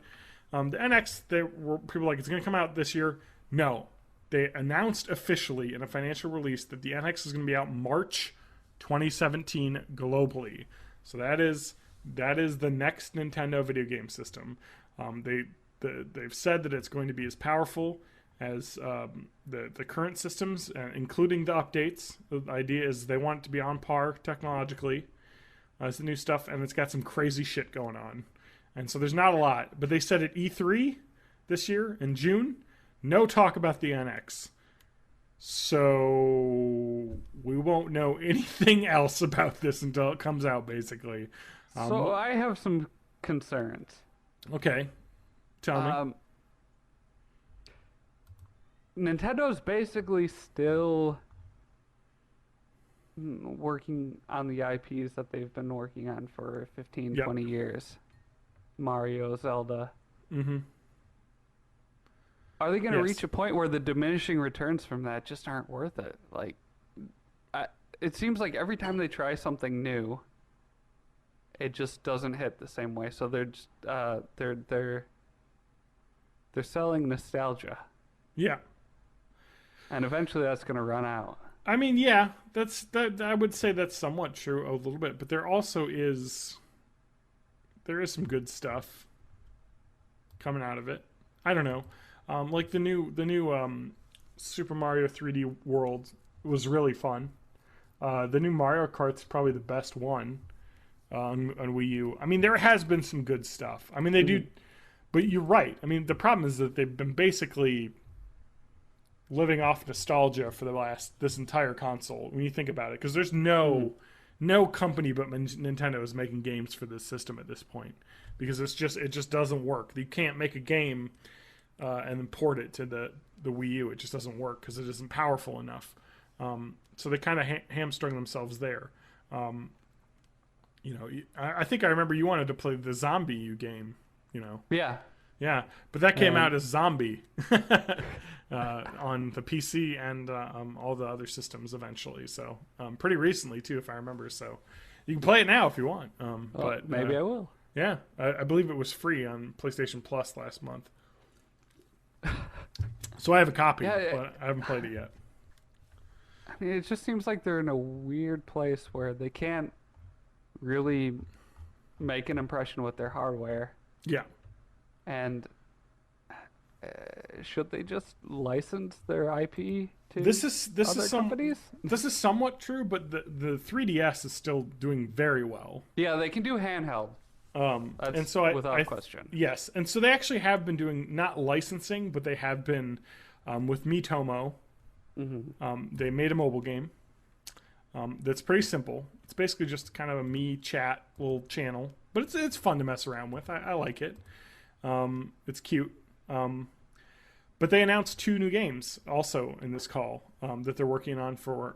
Speaker 1: the NX, people were like, it's going to come out this year. No. They announced officially in a financial release that the NX is going to be out March 2017 globally. So that is the next Nintendo video game system. They've said that it's going to be as powerful as the current systems, including the updates. The idea is they want it to be on par technologically as the new stuff, and it's got some crazy shit going on. And so there's not a lot. But they said at E3 this year in June, no talk about the NX. So we won't know anything else about this until it comes out, basically.
Speaker 4: So I have some concerns.
Speaker 1: Okay. Tell me.
Speaker 4: Nintendo's basically still working on the IPs that they've been working on for 15, 20 years. Mario, Zelda.
Speaker 1: Mm-hmm.
Speaker 4: Are they going to reach a point where the diminishing returns from that just aren't worth it? Like, it seems like every time they try something new, it just doesn't hit the same way. So they're just they're selling nostalgia.
Speaker 1: Yeah.
Speaker 4: And eventually that's going to run out.
Speaker 1: I mean, yeah, that. I would say that's somewhat true a little bit, but there is some good stuff coming out of it. I don't know. Like the new Super Mario 3D World was really fun. The new Mario Kart's probably the best one on Wii U. I mean, there has been some good stuff. I mean, they do, but you're right. I mean, the problem is that they've been basically living off nostalgia for this entire console when you think about it, because there's no company but Nintendo is making games for this system at this point, because it just doesn't work. You can't make a game and then port it to the Wii U. It just doesn't work because it isn't powerful enough. So they kind of hamstrung themselves there. I think I remember you wanted to play the Zombie U game. Yeah, but that came out as Zombie on the PC and all the other systems eventually. So pretty recently too, if I remember. So you can play it now if you want. But
Speaker 4: maybe I will.
Speaker 1: Yeah, I believe it was free on PlayStation Plus last month. So I have a copy, but I haven't played it yet.
Speaker 4: I mean, it just seems like they're in a weird place where they can't really make an impression with their hardware.
Speaker 1: Yeah.
Speaker 4: And should they just license their IP to
Speaker 1: This is
Speaker 4: companies?
Speaker 1: This is somewhat true, but the 3DS is still doing very well.
Speaker 4: Yeah, they can do handheld. That's
Speaker 1: And so
Speaker 4: without question.
Speaker 1: Yes, and so they actually have been doing not licensing, but they have been with Miitomo. They made a mobile game that's pretty simple. It's basically just kind of a me chat little channel, but it's fun to mess around with. I like it. It's cute. But they announced 2 new games also in this call that they're working on for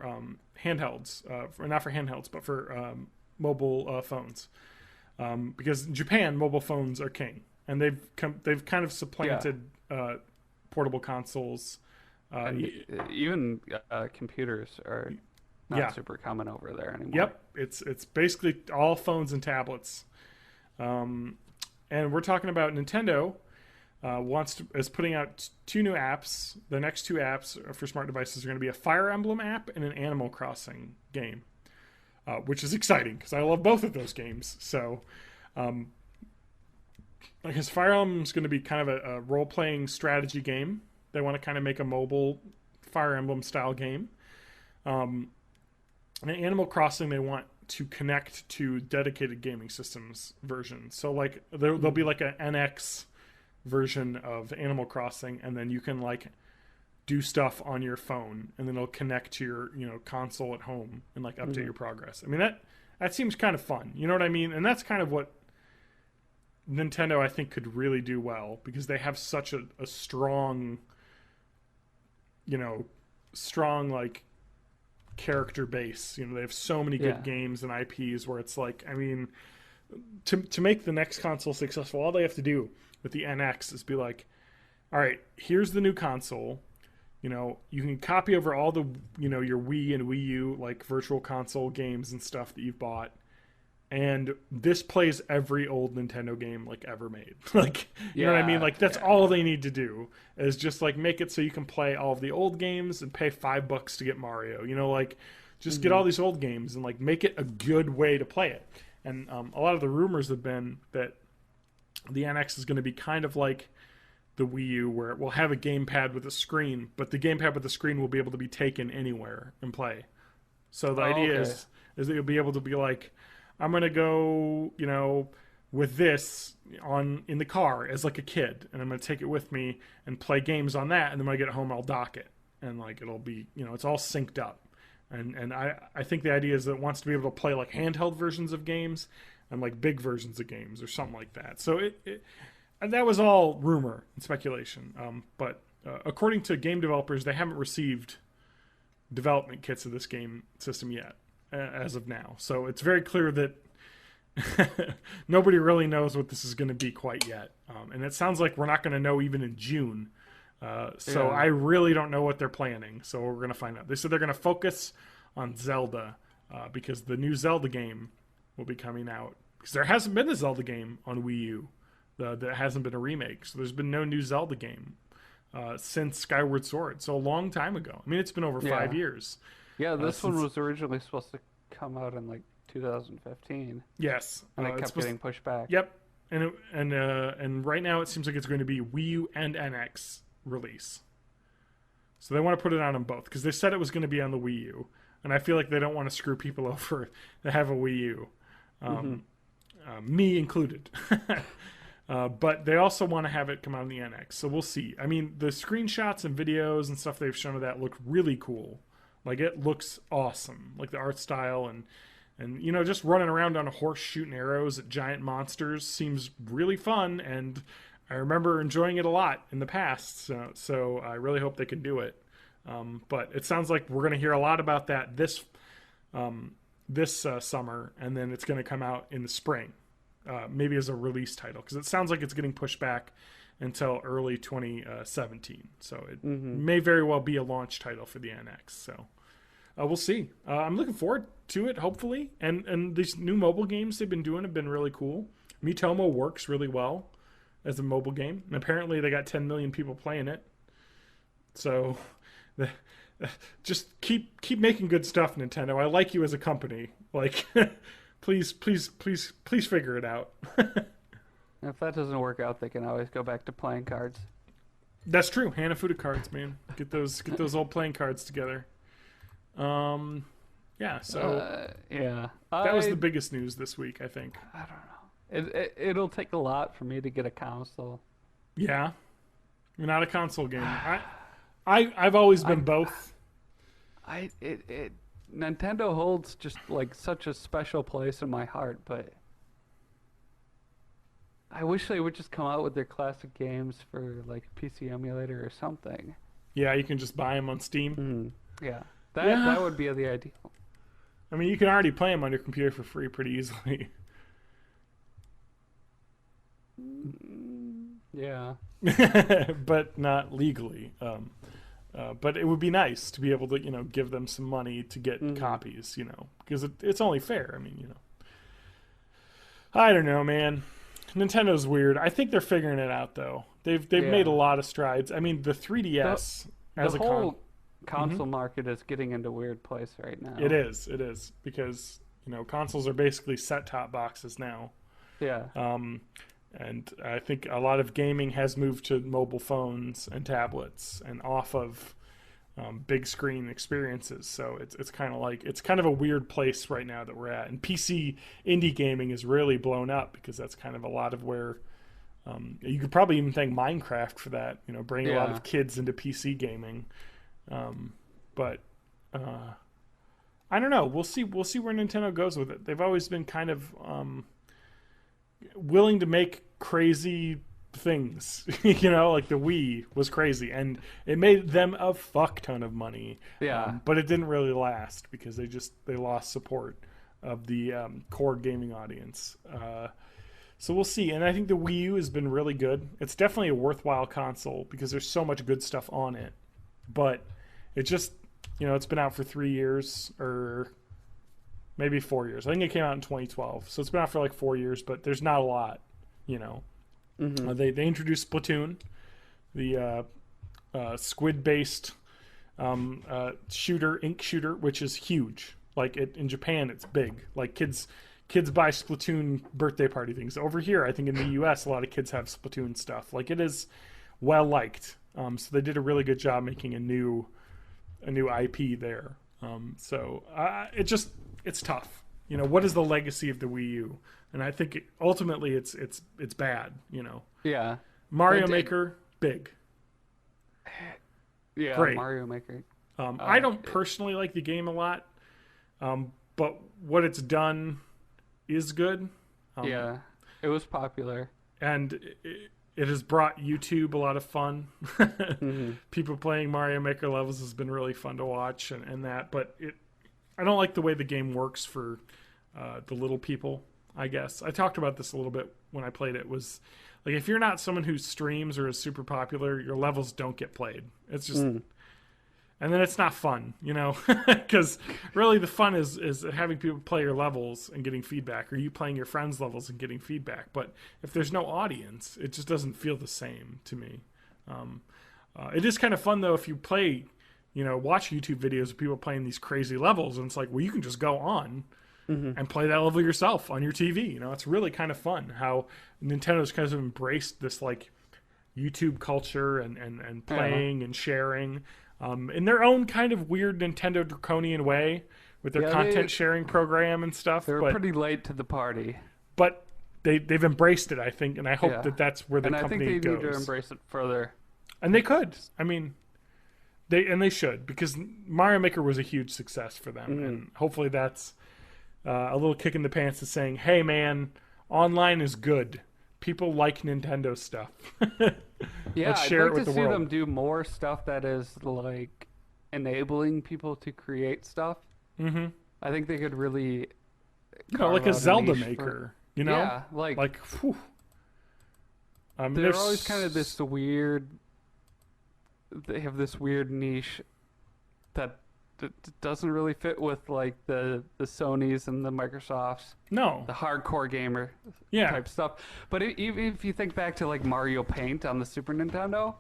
Speaker 1: handhelds, not for handhelds, but for mobile phones. Because in Japan, mobile phones are king, and they've kind of supplanted portable consoles.
Speaker 4: Even computers are not super common over there anymore.
Speaker 1: Yep, it's basically all phones and tablets. And we're talking about Nintendo is putting out 2 new apps. The next 2 apps for smart devices are going to be a Fire Emblem app and an Animal Crossing game, which is exciting because I love both of those games. So, I guess Fire Emblem is going to be kind of a role-playing strategy game. They want to kind of make a mobile Fire Emblem style game. And Animal Crossing, they want to connect to dedicated gaming systems versions. So like there'll be like an NX version of Animal Crossing, and then you can like do stuff on your phone, and then it'll connect to your console at home and like update your progress. I mean that seems kind of fun. You know what I mean? And that's kind of what Nintendo I think could really do well, because they have such a strong like character base. They have so many good games and IPs where it's like, I mean, to make the next console successful, all they have to do with the NX is be like, all right, here's the new console. You can copy over all the your Wii and Wii U like virtual console games and stuff that you've bought, and this plays every old Nintendo game like ever made. Like, you know what I mean? Like that's all they need to do is just like make it so you can play all of the old games and pay $5 to get Mario. Like just get all these old games and like make it a good way to play it. And a lot of the rumors have been that the NX is going to be kind of like the Wii U, where it will have a gamepad with a screen, but the gamepad with the screen will be able to be taken anywhere and play. So the idea is that you'll be able to be like, I'm going to go, with this in the car as like a kid, and I'm going to take it with me and play games on that, and then when I get home, I'll dock it. And like it'll be, it's all synced up. And I think the idea is that it wants to be able to play like handheld versions of games and like big versions of games or something like that. So and that was all rumor and speculation. But according to game developers, they haven't received development kits of this game system yet, as of now. So it's very clear that nobody really knows what this is going to be quite yet. And it sounds like we're not going to know even in June. So I really don't know what they're planning. So we're going to find out. They said they're going to focus on Zelda because the new Zelda game will be coming out. Because there hasn't been a Zelda game on Wii U. That hasn't been a remake. So there's been no new Zelda game since Skyward Sword. So a long time ago. I mean, it's been over 5 years.
Speaker 4: Yeah, this one was originally supposed to come out in like 2015.
Speaker 1: Yes.
Speaker 4: And it kept getting pushed back.
Speaker 1: Yep. And right now it seems like it's going to be Wii U and NX release. So they want to put it on them both, because they said it was going to be on the Wii U. And I feel like they don't want to screw people over that have a Wii U. Me included. But they also want to have it come out on the NX. So we'll see. I mean, the screenshots and videos and stuff they've shown of that look really cool. Like, it looks awesome. Like, the art style and just running around on a horse shooting arrows at giant monsters seems really fun. And I remember enjoying it a lot in the past. So I really hope they can do it. But it sounds like we're going to hear a lot about that this summer. And then it's going to come out in the spring. Maybe as a release title, because it sounds like it's getting pushed back until early 2017. So it may very well be a launch title for the NX. So we'll see. I'm looking forward to it, hopefully. And these new mobile games they've been doing have been really cool. Miitomo works really well as a mobile game, and apparently they got 10 million people playing it. So just keep making good stuff, Nintendo. I like you as a company. Like, Please figure it out.
Speaker 4: If that doesn't work out, they can always go back to playing cards.
Speaker 1: That's true. Hanafuda cards, man. Get those old playing cards together. Yeah. So that was the biggest news this week, I think.
Speaker 4: I don't know. It'll take a lot for me to get a console.
Speaker 1: Yeah, you're not a console gamer. I've always been both.
Speaker 4: Nintendo holds just like such a special place in my heart, but I wish they would just come out with their classic games for like PC emulator or something.
Speaker 1: Yeah, you can just buy them on Steam.
Speaker 4: Mm-hmm. Yeah, that would be the ideal.
Speaker 1: I mean, you can already play them on your computer for free pretty easily.
Speaker 4: Yeah.
Speaker 1: But not legally. But it would be nice to be able to, give them some money to get copies, because it's only fair. I mean, I don't know, man. Nintendo's weird. I think they're figuring it out, though. They've made a lot of strides. I mean, the 3DS
Speaker 4: as a whole console market is getting into a weird place right now.
Speaker 1: It is because consoles are basically set-top boxes now.
Speaker 4: Yeah.
Speaker 1: And I think a lot of gaming has moved to mobile phones and tablets and off of big screen experiences. So it's kind of a weird place right now that we're at. And PC indie gaming is really blown up because that's kind of a lot of where you could probably even thank Minecraft for that. Bringing a lot of kids into PC gaming. But I don't know. We'll see where Nintendo goes with it. They've always been kind of willing to make crazy things, like the Wii was crazy and it made them a fuck ton of money.
Speaker 4: Yeah.
Speaker 1: But it didn't really last because they lost support of the core gaming audience. So we'll see. And I think the Wii U has been really good. It's definitely a worthwhile console because there's so much good stuff on it. But it just, it's been out for 3 years or maybe 4 years. I think it came out in 2012. So it's been out for like 4 years, but there's not a lot,
Speaker 4: Mm-hmm.
Speaker 1: They introduced Splatoon, the squid-based ink shooter, which is huge. Like in Japan, it's big. Like kids buy Splatoon birthday party things. Over here, I think in the U.S., a lot of kids have Splatoon stuff. Like it is well liked. So they did a really good job making a new IP there. So it's tough. What is the legacy of the Wii U? And I think ultimately it's bad.
Speaker 4: Yeah.
Speaker 1: Mario Maker, big.
Speaker 4: Yeah.
Speaker 1: Great.
Speaker 4: Mario Maker.
Speaker 1: I don't personally like the game a lot, but what it's done is good.
Speaker 4: Yeah, it was popular,
Speaker 1: and it has brought YouTube a lot of fun. People playing Mario Maker levels has been really fun to watch, and that. But I don't like the way the game works for the little people. I guess I talked about this a little bit when I played it. Was like if you're not someone who streams or is super popular, your levels don't get played. It's just, and then it's not fun, because really the fun is having people play your levels and getting feedback, or you playing your friends' levels and getting feedback. But if there's no audience, it just doesn't feel the same to me. It is kind of fun though if you play, watch YouTube videos of people playing these crazy levels, and it's like, well, you can just go on. And play that level yourself on your TV. It's really kind of fun how Nintendo's kind of embraced this like YouTube culture and playing and sharing in their own kind of weird Nintendo draconian way with their content sharing program and stuff.
Speaker 4: They're pretty late to the party,
Speaker 1: but they've embraced it, I think, and I hope that that's where the company goes.
Speaker 4: And I think they need to embrace it further.
Speaker 1: And they could. I mean, they should, because Mario Maker was a huge success for them, and hopefully that's a little kick in the pants to saying, hey man, online is good. People like Nintendo stuff.
Speaker 4: Yeah,
Speaker 1: Let's share
Speaker 4: I'd like
Speaker 1: it with
Speaker 4: to
Speaker 1: the
Speaker 4: see
Speaker 1: world.
Speaker 4: them do more stuff that is like enabling people to create stuff.
Speaker 1: Mm-hmm.
Speaker 4: I think they could really
Speaker 1: like a Zelda
Speaker 4: niche
Speaker 1: maker,
Speaker 4: Yeah, like
Speaker 1: whew.
Speaker 4: They're always kind of this weird. They have this weird niche that doesn't really fit with like the Sonys and the Microsofts.
Speaker 1: No,
Speaker 4: the hardcore gamer type stuff. But even if you think back to like Mario Paint on the Super Nintendo,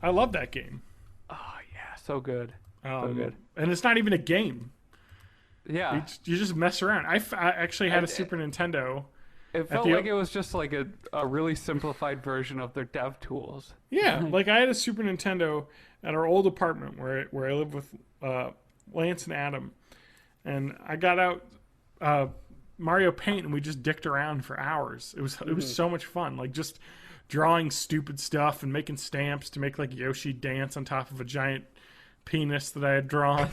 Speaker 1: I love that game.
Speaker 4: Oh yeah, so good, so good.
Speaker 1: And it's not even a game.
Speaker 4: Yeah.
Speaker 1: You just mess around. I actually had a Super Nintendo.
Speaker 4: It felt like it was just like a really simplified version of their dev tools.
Speaker 1: Yeah, like I had a Super Nintendo at our old apartment where I lived with Lance and Adam, and I got out Mario Paint and we just dicked around for hours. It was so much fun, like just drawing stupid stuff and making stamps to make like Yoshi dance on top of a giant penis that I had drawn.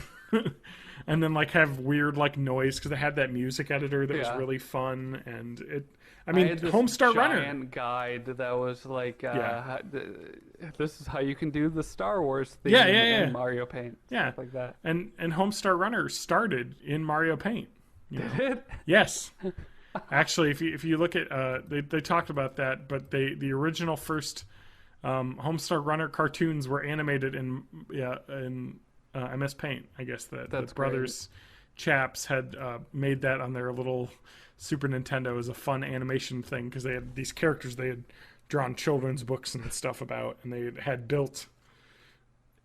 Speaker 1: And then like have weird like noise because I had that music editor that was really fun. And I had this Homestar Runner
Speaker 4: giant guide that was like this is how you can do the Star Wars theme in Mario Paint, stuff like that.
Speaker 1: And Homestar Runner started in Mario Paint.
Speaker 4: Did it?
Speaker 1: Yes. Actually, if you look at they talked about that, but the original first Homestar Runner cartoons were animated in MS Paint. I guess the brothers chaps had made that on their little Super Nintendo as a fun animation thing because they had these characters they had drawn children's books and stuff about, and they had built.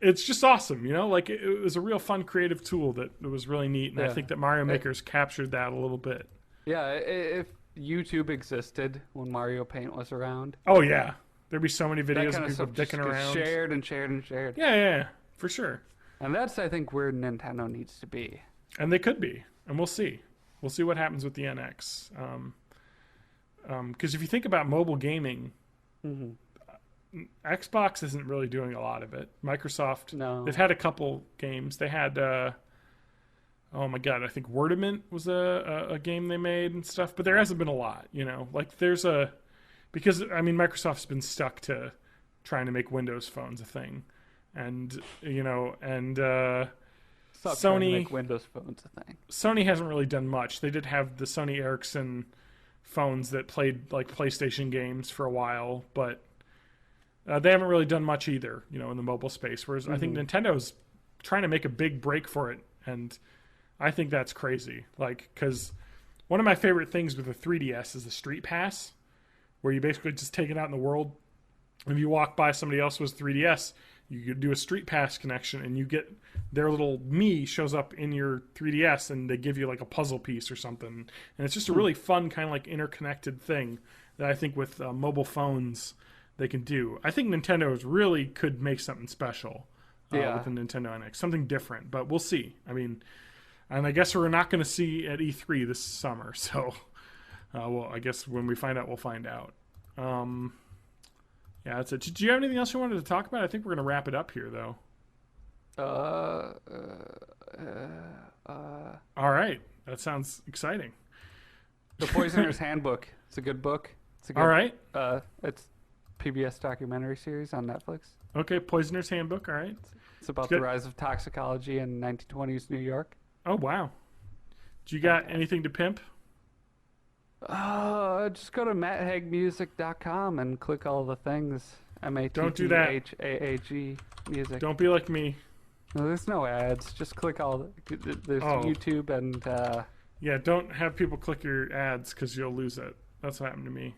Speaker 1: It's just awesome, like it was a real fun creative tool that was really neat, and I think that Mario Maker's captured that a little bit.
Speaker 4: Yeah, if YouTube existed when Mario Paint was around.
Speaker 1: Oh yeah, there'd be so many videos of people dicking around.
Speaker 4: Shared and shared and shared.
Speaker 1: Yeah, for sure.
Speaker 4: And that's, I think, where Nintendo needs to be.
Speaker 1: And they could be. And we'll see. We'll see what happens with the NX. Because if you think about mobile gaming, Xbox isn't really doing a lot of it. Microsoft, they've had a couple games. They had, oh my God, I think Wordament was a game they made and stuff. But there hasn't been a lot, Like there's because, Microsoft's been stuck to trying to make Windows phones a thing. And Sony
Speaker 4: make Windows phones a thing.
Speaker 1: Sony hasn't really done much. They did have the Sony Ericsson phones that played like PlayStation games for a while, but they haven't really done much either, in the mobile space. Whereas I think Nintendo's trying to make a big break for it, and I think that's crazy. Like, because one of my favorite things with the 3DS is the Street Pass, where you basically just take it out in the world. If you walk by somebody else with 3DS, you could do a Street Pass connection, and you get their little Mii shows up in your 3DS, and they give you like a puzzle piece or something. And it's just a really fun kind of like interconnected thing that I think with mobile phones they can do. I think Nintendo really could make something special with the Nintendo NX, something different. But we'll see. And I guess we're not going to see at E3 this summer. So, I guess when we find out, we'll find out. Yeah, that's it. Do you have anything else you wanted to talk about? I think we're going to wrap it up here, though. All right. That sounds exciting.
Speaker 4: The Poisoner's Handbook. It's a good book. It's a good,
Speaker 1: all right.
Speaker 4: It's PBS documentary series on Netflix.
Speaker 1: Okay, Poisoner's Handbook. All right.
Speaker 4: It's about the rise of toxicology in 1920s New York.
Speaker 1: Oh, wow. Do you got anything to pimp?
Speaker 4: Just go to matthagmusic.com and click all the things.
Speaker 1: Don't do that.
Speaker 4: MATTHAAG music.
Speaker 1: Don't be like me.
Speaker 4: No, there's no ads. Just click all there's YouTube and
Speaker 1: yeah, don't have people click your ads because you'll lose it. That's what happened to me.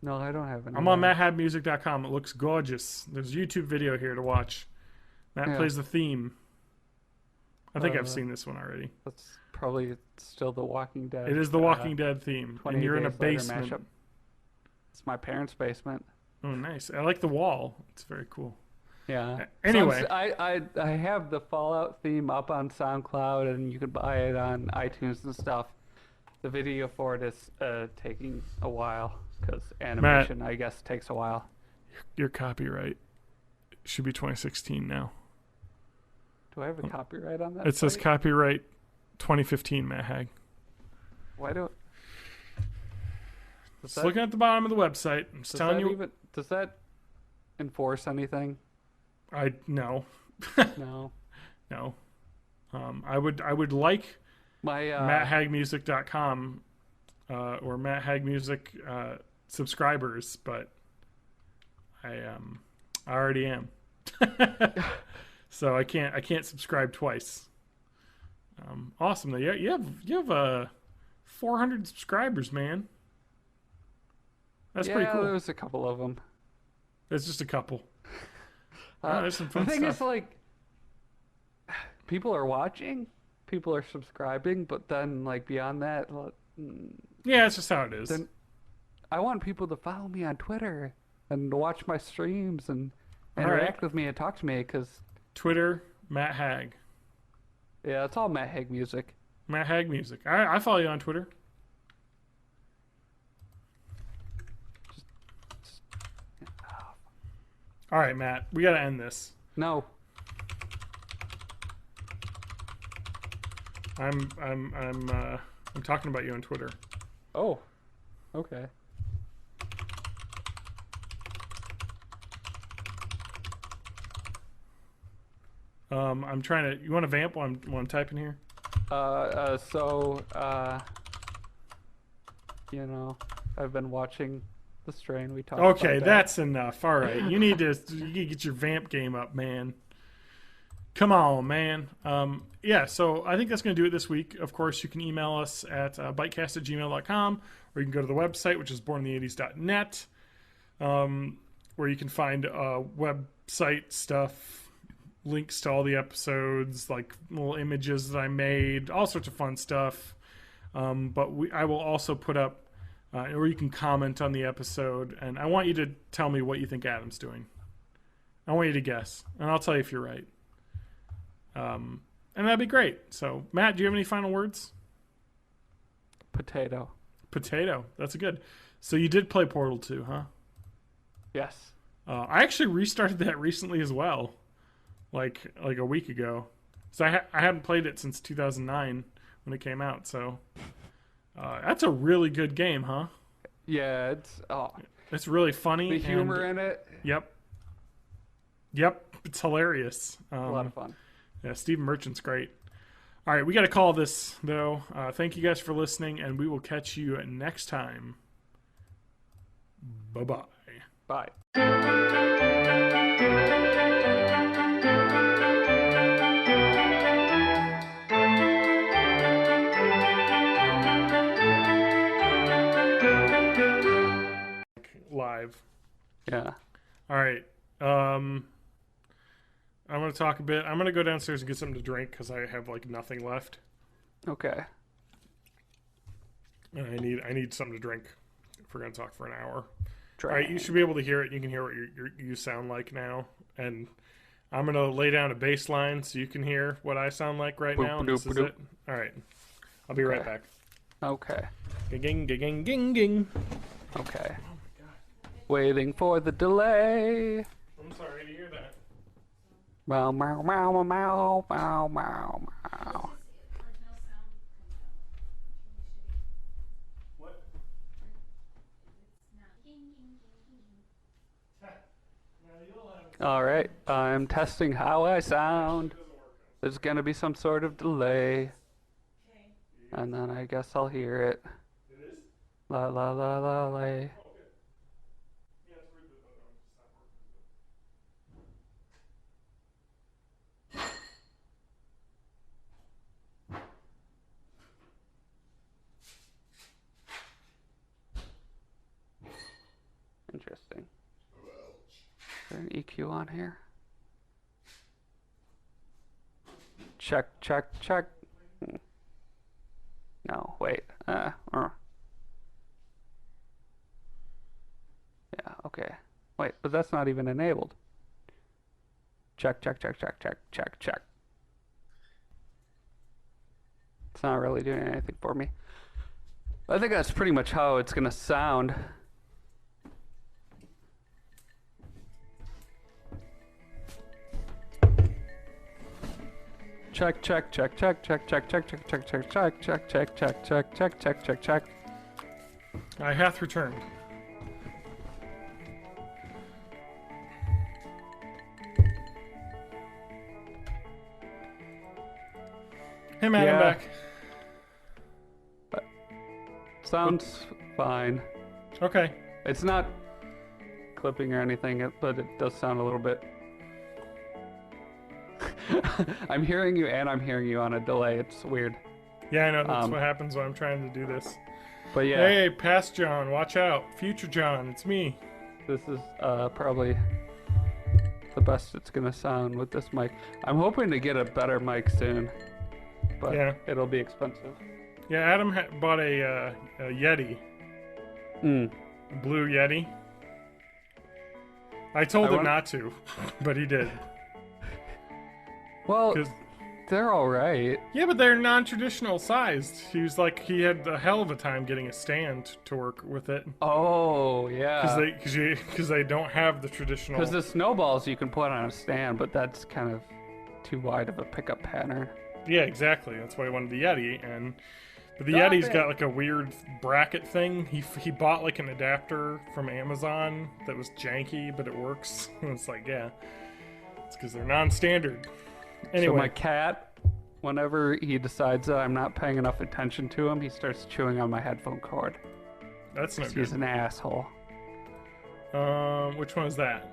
Speaker 4: No, I don't have any.
Speaker 1: I'm on matthagmusic.com. It looks gorgeous. There's a YouTube video here to watch. Matt plays the theme. I think I've seen this one already.
Speaker 4: That's probably still The Walking Dead.
Speaker 1: It is The Walking Dead theme. And you're in a basement.
Speaker 4: It's my parents' basement.
Speaker 1: Oh, nice. I like the wall. It's very cool.
Speaker 4: Yeah.
Speaker 1: Anyway.
Speaker 4: So I have the Fallout theme up on SoundCloud, and you can buy it on iTunes and stuff. The video for it is taking a while because animation, Matt, I guess, takes a while.
Speaker 1: Your copyright should be 2016 now.
Speaker 4: Do I have a copyright on that?
Speaker 1: It says copyright 2015, Matt Hag.
Speaker 4: Why don't...
Speaker 1: Just looking at the bottom of the website. I'm just telling you.
Speaker 4: Does that enforce anything?
Speaker 1: No.
Speaker 4: No.
Speaker 1: No. I would like matthagmusic.com or Matt Hag Music subscribers, but I already am. So I can't subscribe twice. Awesome though. You have 400 subscribers, man. That's pretty cool.
Speaker 4: Yeah, there's a couple of them.
Speaker 1: There's just a couple. There's some fun
Speaker 4: the thing
Speaker 1: stuff.
Speaker 4: is, like, people are watching, people are subscribing, but then like beyond that,
Speaker 1: Yeah, it's just how it is.
Speaker 4: then I want people to follow me on Twitter and watch my streams and
Speaker 1: All
Speaker 4: interact
Speaker 1: right.
Speaker 4: with me and talk to me because
Speaker 1: Twitter, Matt Hag.
Speaker 4: yeah, it's all Matt Haig music.
Speaker 1: Matt Hag Music. All right, I follow you on Twitter. All right, Matt, we got to end this.
Speaker 4: No,
Speaker 1: I'm talking about you on Twitter.
Speaker 4: oh, okay.
Speaker 1: I'm trying to. You want to vamp while I'm typing here?
Speaker 4: You know, I've been watching The Strain. We talked
Speaker 1: Okay,
Speaker 4: about that.
Speaker 1: that's enough. All right, you need to get your vamp game up, man. Come on, man. Yeah, so I think that's going to do it this week. Of course, you can email us at bitecast@gmail.com, or you can go to the website, which is bornintheeighties.net, where you can find website stuff, links to all the episodes, like little images that I made, all sorts of fun stuff. But I will also put up, or you can comment on the episode, and I want you to tell me what you think Adam's doing. I want you to guess, and I'll tell you if you're right. And that'd be great. So, Matt, do you have any final words?
Speaker 4: Potato.
Speaker 1: Potato. That's good. So you did play Portal 2, huh?
Speaker 4: Yes.
Speaker 1: I actually restarted that recently as well, like a week ago. So I hadn't played it since 2009 when it came out. So that's a really good game, huh?
Speaker 4: Yeah,
Speaker 1: It's really funny.
Speaker 4: the humor in it.
Speaker 1: Yep. It's hilarious.
Speaker 4: A lot of fun.
Speaker 1: Yeah, Steve Merchant's great. All right, we got to call this, though. Thank you guys for listening, and we will catch you next time. Bye-bye.
Speaker 4: Bye.
Speaker 1: Live.
Speaker 4: Yeah.
Speaker 1: All right. I'm going to talk a bit. I'm going to go downstairs and get something to drink because I have, like, nothing left.
Speaker 4: Okay.
Speaker 1: And I need something to drink if we're going to talk for an hour.
Speaker 4: Try.
Speaker 1: All right, you should be able to hear it. You can hear what you sound like now. And I'm going to lay down a bass line so you can hear what I sound like right now. And this is it. All right. I'll be right back.
Speaker 4: Okay.
Speaker 1: Ging, ging, ging, ging, ging.
Speaker 4: Okay. Waiting for the delay.
Speaker 1: I'm sorry to hear that.
Speaker 4: Meow, meow, meow, meow, meow, meow, meow.
Speaker 1: What?
Speaker 4: All right, I'm testing how I sound. There's gonna be some sort of delay, and then I guess I'll hear it.
Speaker 1: It is?
Speaker 4: La la la la lay.
Speaker 1: Oh, good. Yeah, it's weird that stop working.
Speaker 4: Interesting. Is there an EQ on here? Check, check, check. No, wait. Yeah, okay. Wait, but that's not even enabled. Check, check, check, check, check, check, check. It's not really doing anything for me. I think that's pretty much how it's gonna sound. Check, check, check, check, check, check, check, check, check, check, check, check, check, check, check, check, check, check, check.
Speaker 1: I hath returned. Hey man, I'm
Speaker 4: Yeah.
Speaker 1: back.
Speaker 4: Sounds fine.
Speaker 1: Okay.
Speaker 4: It's not clipping or anything, but it does sound a little bit. I'm hearing you and I'm hearing you on a delay. It's weird.
Speaker 1: Yeah, I know. That's what happens when I'm trying to do this.
Speaker 4: But yeah,
Speaker 1: Hey, past John, watch out. Future John, it's me.
Speaker 4: this is probably the best it's gonna sound with this mic. I'm hoping to get a better mic soon. but
Speaker 1: Yeah.
Speaker 4: it'll be expensive.
Speaker 1: Yeah, Adam bought a Yeti,
Speaker 4: Mm.
Speaker 1: a blue Yeti. I told
Speaker 4: I
Speaker 1: him
Speaker 4: want-
Speaker 1: not to, but he did.
Speaker 4: Well,
Speaker 1: 'Cause-
Speaker 4: they're all right.
Speaker 1: Yeah, but they're non-traditional sized. He was like, he had a hell of a time getting a stand to work with it
Speaker 4: Oh yeah.
Speaker 1: because they don't have the traditional.
Speaker 4: Because the snowballs you can put on a stand, but that's kind of too wide of a pickup pattern.
Speaker 1: Yeah, exactly. That's why I wanted the Yeti, but the
Speaker 4: Stop
Speaker 1: Yeti's
Speaker 4: it.
Speaker 1: got like a weird bracket thing. He bought like an adapter from Amazon that was janky, but it works. And it's like, yeah, it's because they're non-standard. Anyway,
Speaker 4: So my cat, whenever he decides that I'm not paying enough attention to him, he starts chewing on my headphone cord.
Speaker 1: that's not
Speaker 4: He's
Speaker 1: good.
Speaker 4: an asshole.
Speaker 1: Which one is that?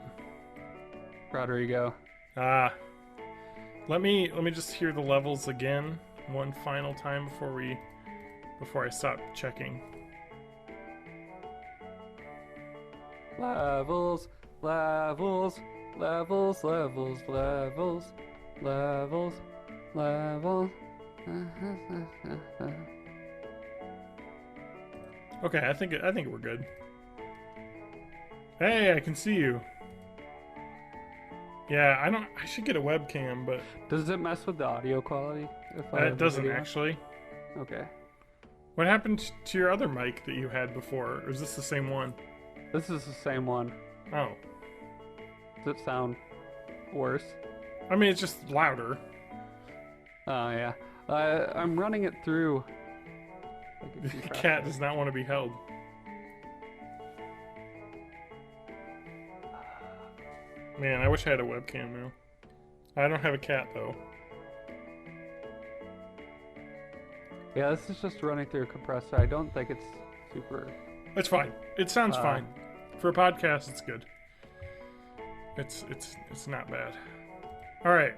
Speaker 4: Rodrigo.
Speaker 1: Let me just hear the levels again one final time before I stop checking.
Speaker 4: Levels, levels, levels, levels, levels, levels, levels.
Speaker 1: Okay, I think we're good. Hey, I can see you. Yeah, I should get a webcam, but
Speaker 4: Does it mess with the audio quality? If I have
Speaker 1: it
Speaker 4: the
Speaker 1: doesn't
Speaker 4: video?
Speaker 1: actually.
Speaker 4: Okay.
Speaker 1: What happened to your other mic that you had before? Or is this the same one?
Speaker 4: This is the same one.
Speaker 1: Oh,
Speaker 4: Does it sound worse?
Speaker 1: I mean it's just louder.
Speaker 4: Oh, yeah. I'm running it through. like a
Speaker 1: The
Speaker 4: compressor.
Speaker 1: cat does not want to be held. Man, I wish I had a webcam now. I don't have a cat though.
Speaker 4: Yeah, this is just running through a compressor. I don't think it's super.
Speaker 1: It's fine. It sounds fine. For a podcast, it's good. It's not bad. All right.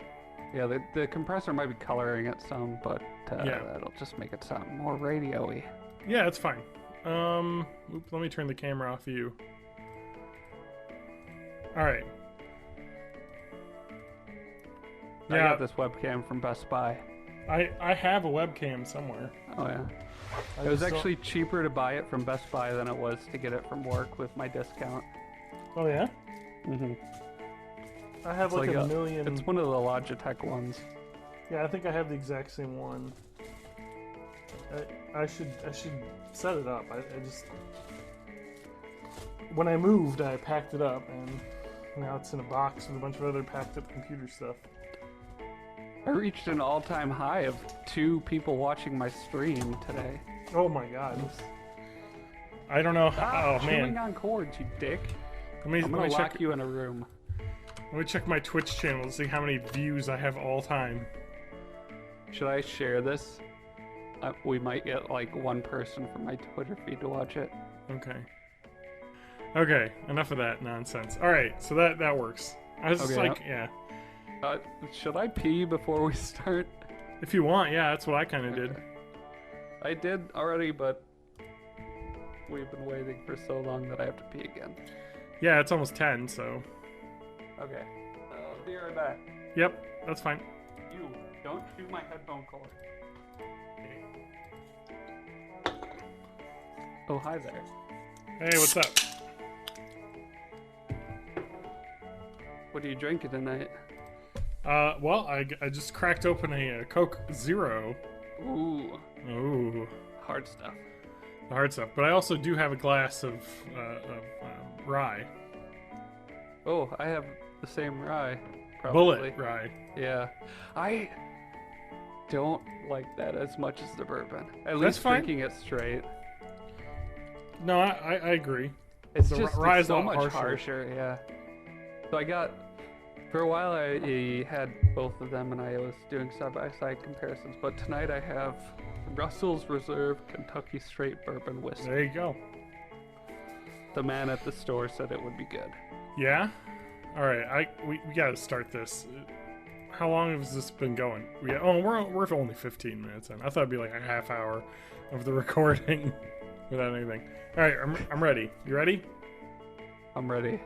Speaker 4: Yeah, the compressor might be coloring it some, but
Speaker 1: Yeah.
Speaker 4: that'll just make it sound more radio-y.
Speaker 1: Yeah, it's fine. Let me turn the camera off of you. All right.
Speaker 4: I
Speaker 1: Yeah,
Speaker 4: got this webcam from Best Buy.
Speaker 1: I have a webcam somewhere.
Speaker 4: Oh yeah.
Speaker 1: I
Speaker 4: It was
Speaker 1: just don't-
Speaker 4: actually cheaper to buy it from Best Buy than it was to get it from work with my discount.
Speaker 1: Oh yeah.
Speaker 4: Mm-hmm.
Speaker 1: I have
Speaker 4: It's
Speaker 1: like,
Speaker 4: like
Speaker 1: a
Speaker 4: a-
Speaker 1: million.
Speaker 4: It's one of the Logitech ones.
Speaker 1: Yeah, I think I have the exact same one. I should set it up. I just when I moved, I packed it up, and now it's in a box with a bunch of other packed up computer stuff.
Speaker 4: I reached an all-time high of 2 people watching my stream today.
Speaker 1: Oh my god. I don't know. Oh
Speaker 4: Chewing
Speaker 1: man.
Speaker 4: on cords, you dick.
Speaker 1: Let me
Speaker 4: I'm gonna lock
Speaker 1: check.
Speaker 4: you in a room.
Speaker 1: Let me check my Twitch channel to see how many views I have all time.
Speaker 4: Should I share this? We might get like one person from my Twitter feed to watch it.
Speaker 1: Okay. Okay. Enough of that nonsense. All right. So that works. I was just
Speaker 4: Okay,
Speaker 1: like, yeah.
Speaker 4: Should I pee before we start?
Speaker 1: If you want, yeah. That's what I kind of did.
Speaker 4: I did already, but we've been waiting for so long that I have to pee again.
Speaker 1: Yeah. It's almost 10. So.
Speaker 4: Okay. I'll be right back.
Speaker 1: Yep. That's fine.
Speaker 4: You, don't chew my headphone cord. Oh, hi there.
Speaker 1: Hey, what's up?
Speaker 4: What are you drinking tonight?
Speaker 1: Well, I just cracked open a Coke Zero.
Speaker 4: Ooh,
Speaker 1: Ooh,
Speaker 4: hard stuff.
Speaker 1: the hard stuff. But I also do have a glass of rye.
Speaker 4: Oh, I have the same rye. Probably.
Speaker 1: Bullet rye.
Speaker 4: Yeah. I don't like that as much as the bourbon. At
Speaker 1: That's
Speaker 4: least
Speaker 1: fine.
Speaker 4: drinking it straight.
Speaker 1: No, I agree.
Speaker 4: It's
Speaker 1: The
Speaker 4: just
Speaker 1: rye
Speaker 4: it's
Speaker 1: is a
Speaker 4: so
Speaker 1: lot
Speaker 4: much
Speaker 1: harsher.
Speaker 4: harsher, yeah. So I got, for a while I had both of them and I was doing side-by-side comparisons, but tonight I have Russell's Reserve Kentucky Straight Bourbon Whiskey.
Speaker 1: There you go.
Speaker 4: The man at the store said it would be good.
Speaker 1: Yeah. All right. We got to start this. How long has this been going? We're only 15 minutes in. I thought it'd be like a half hour of the recording without anything. All right. I'm ready. You ready?
Speaker 4: I'm ready.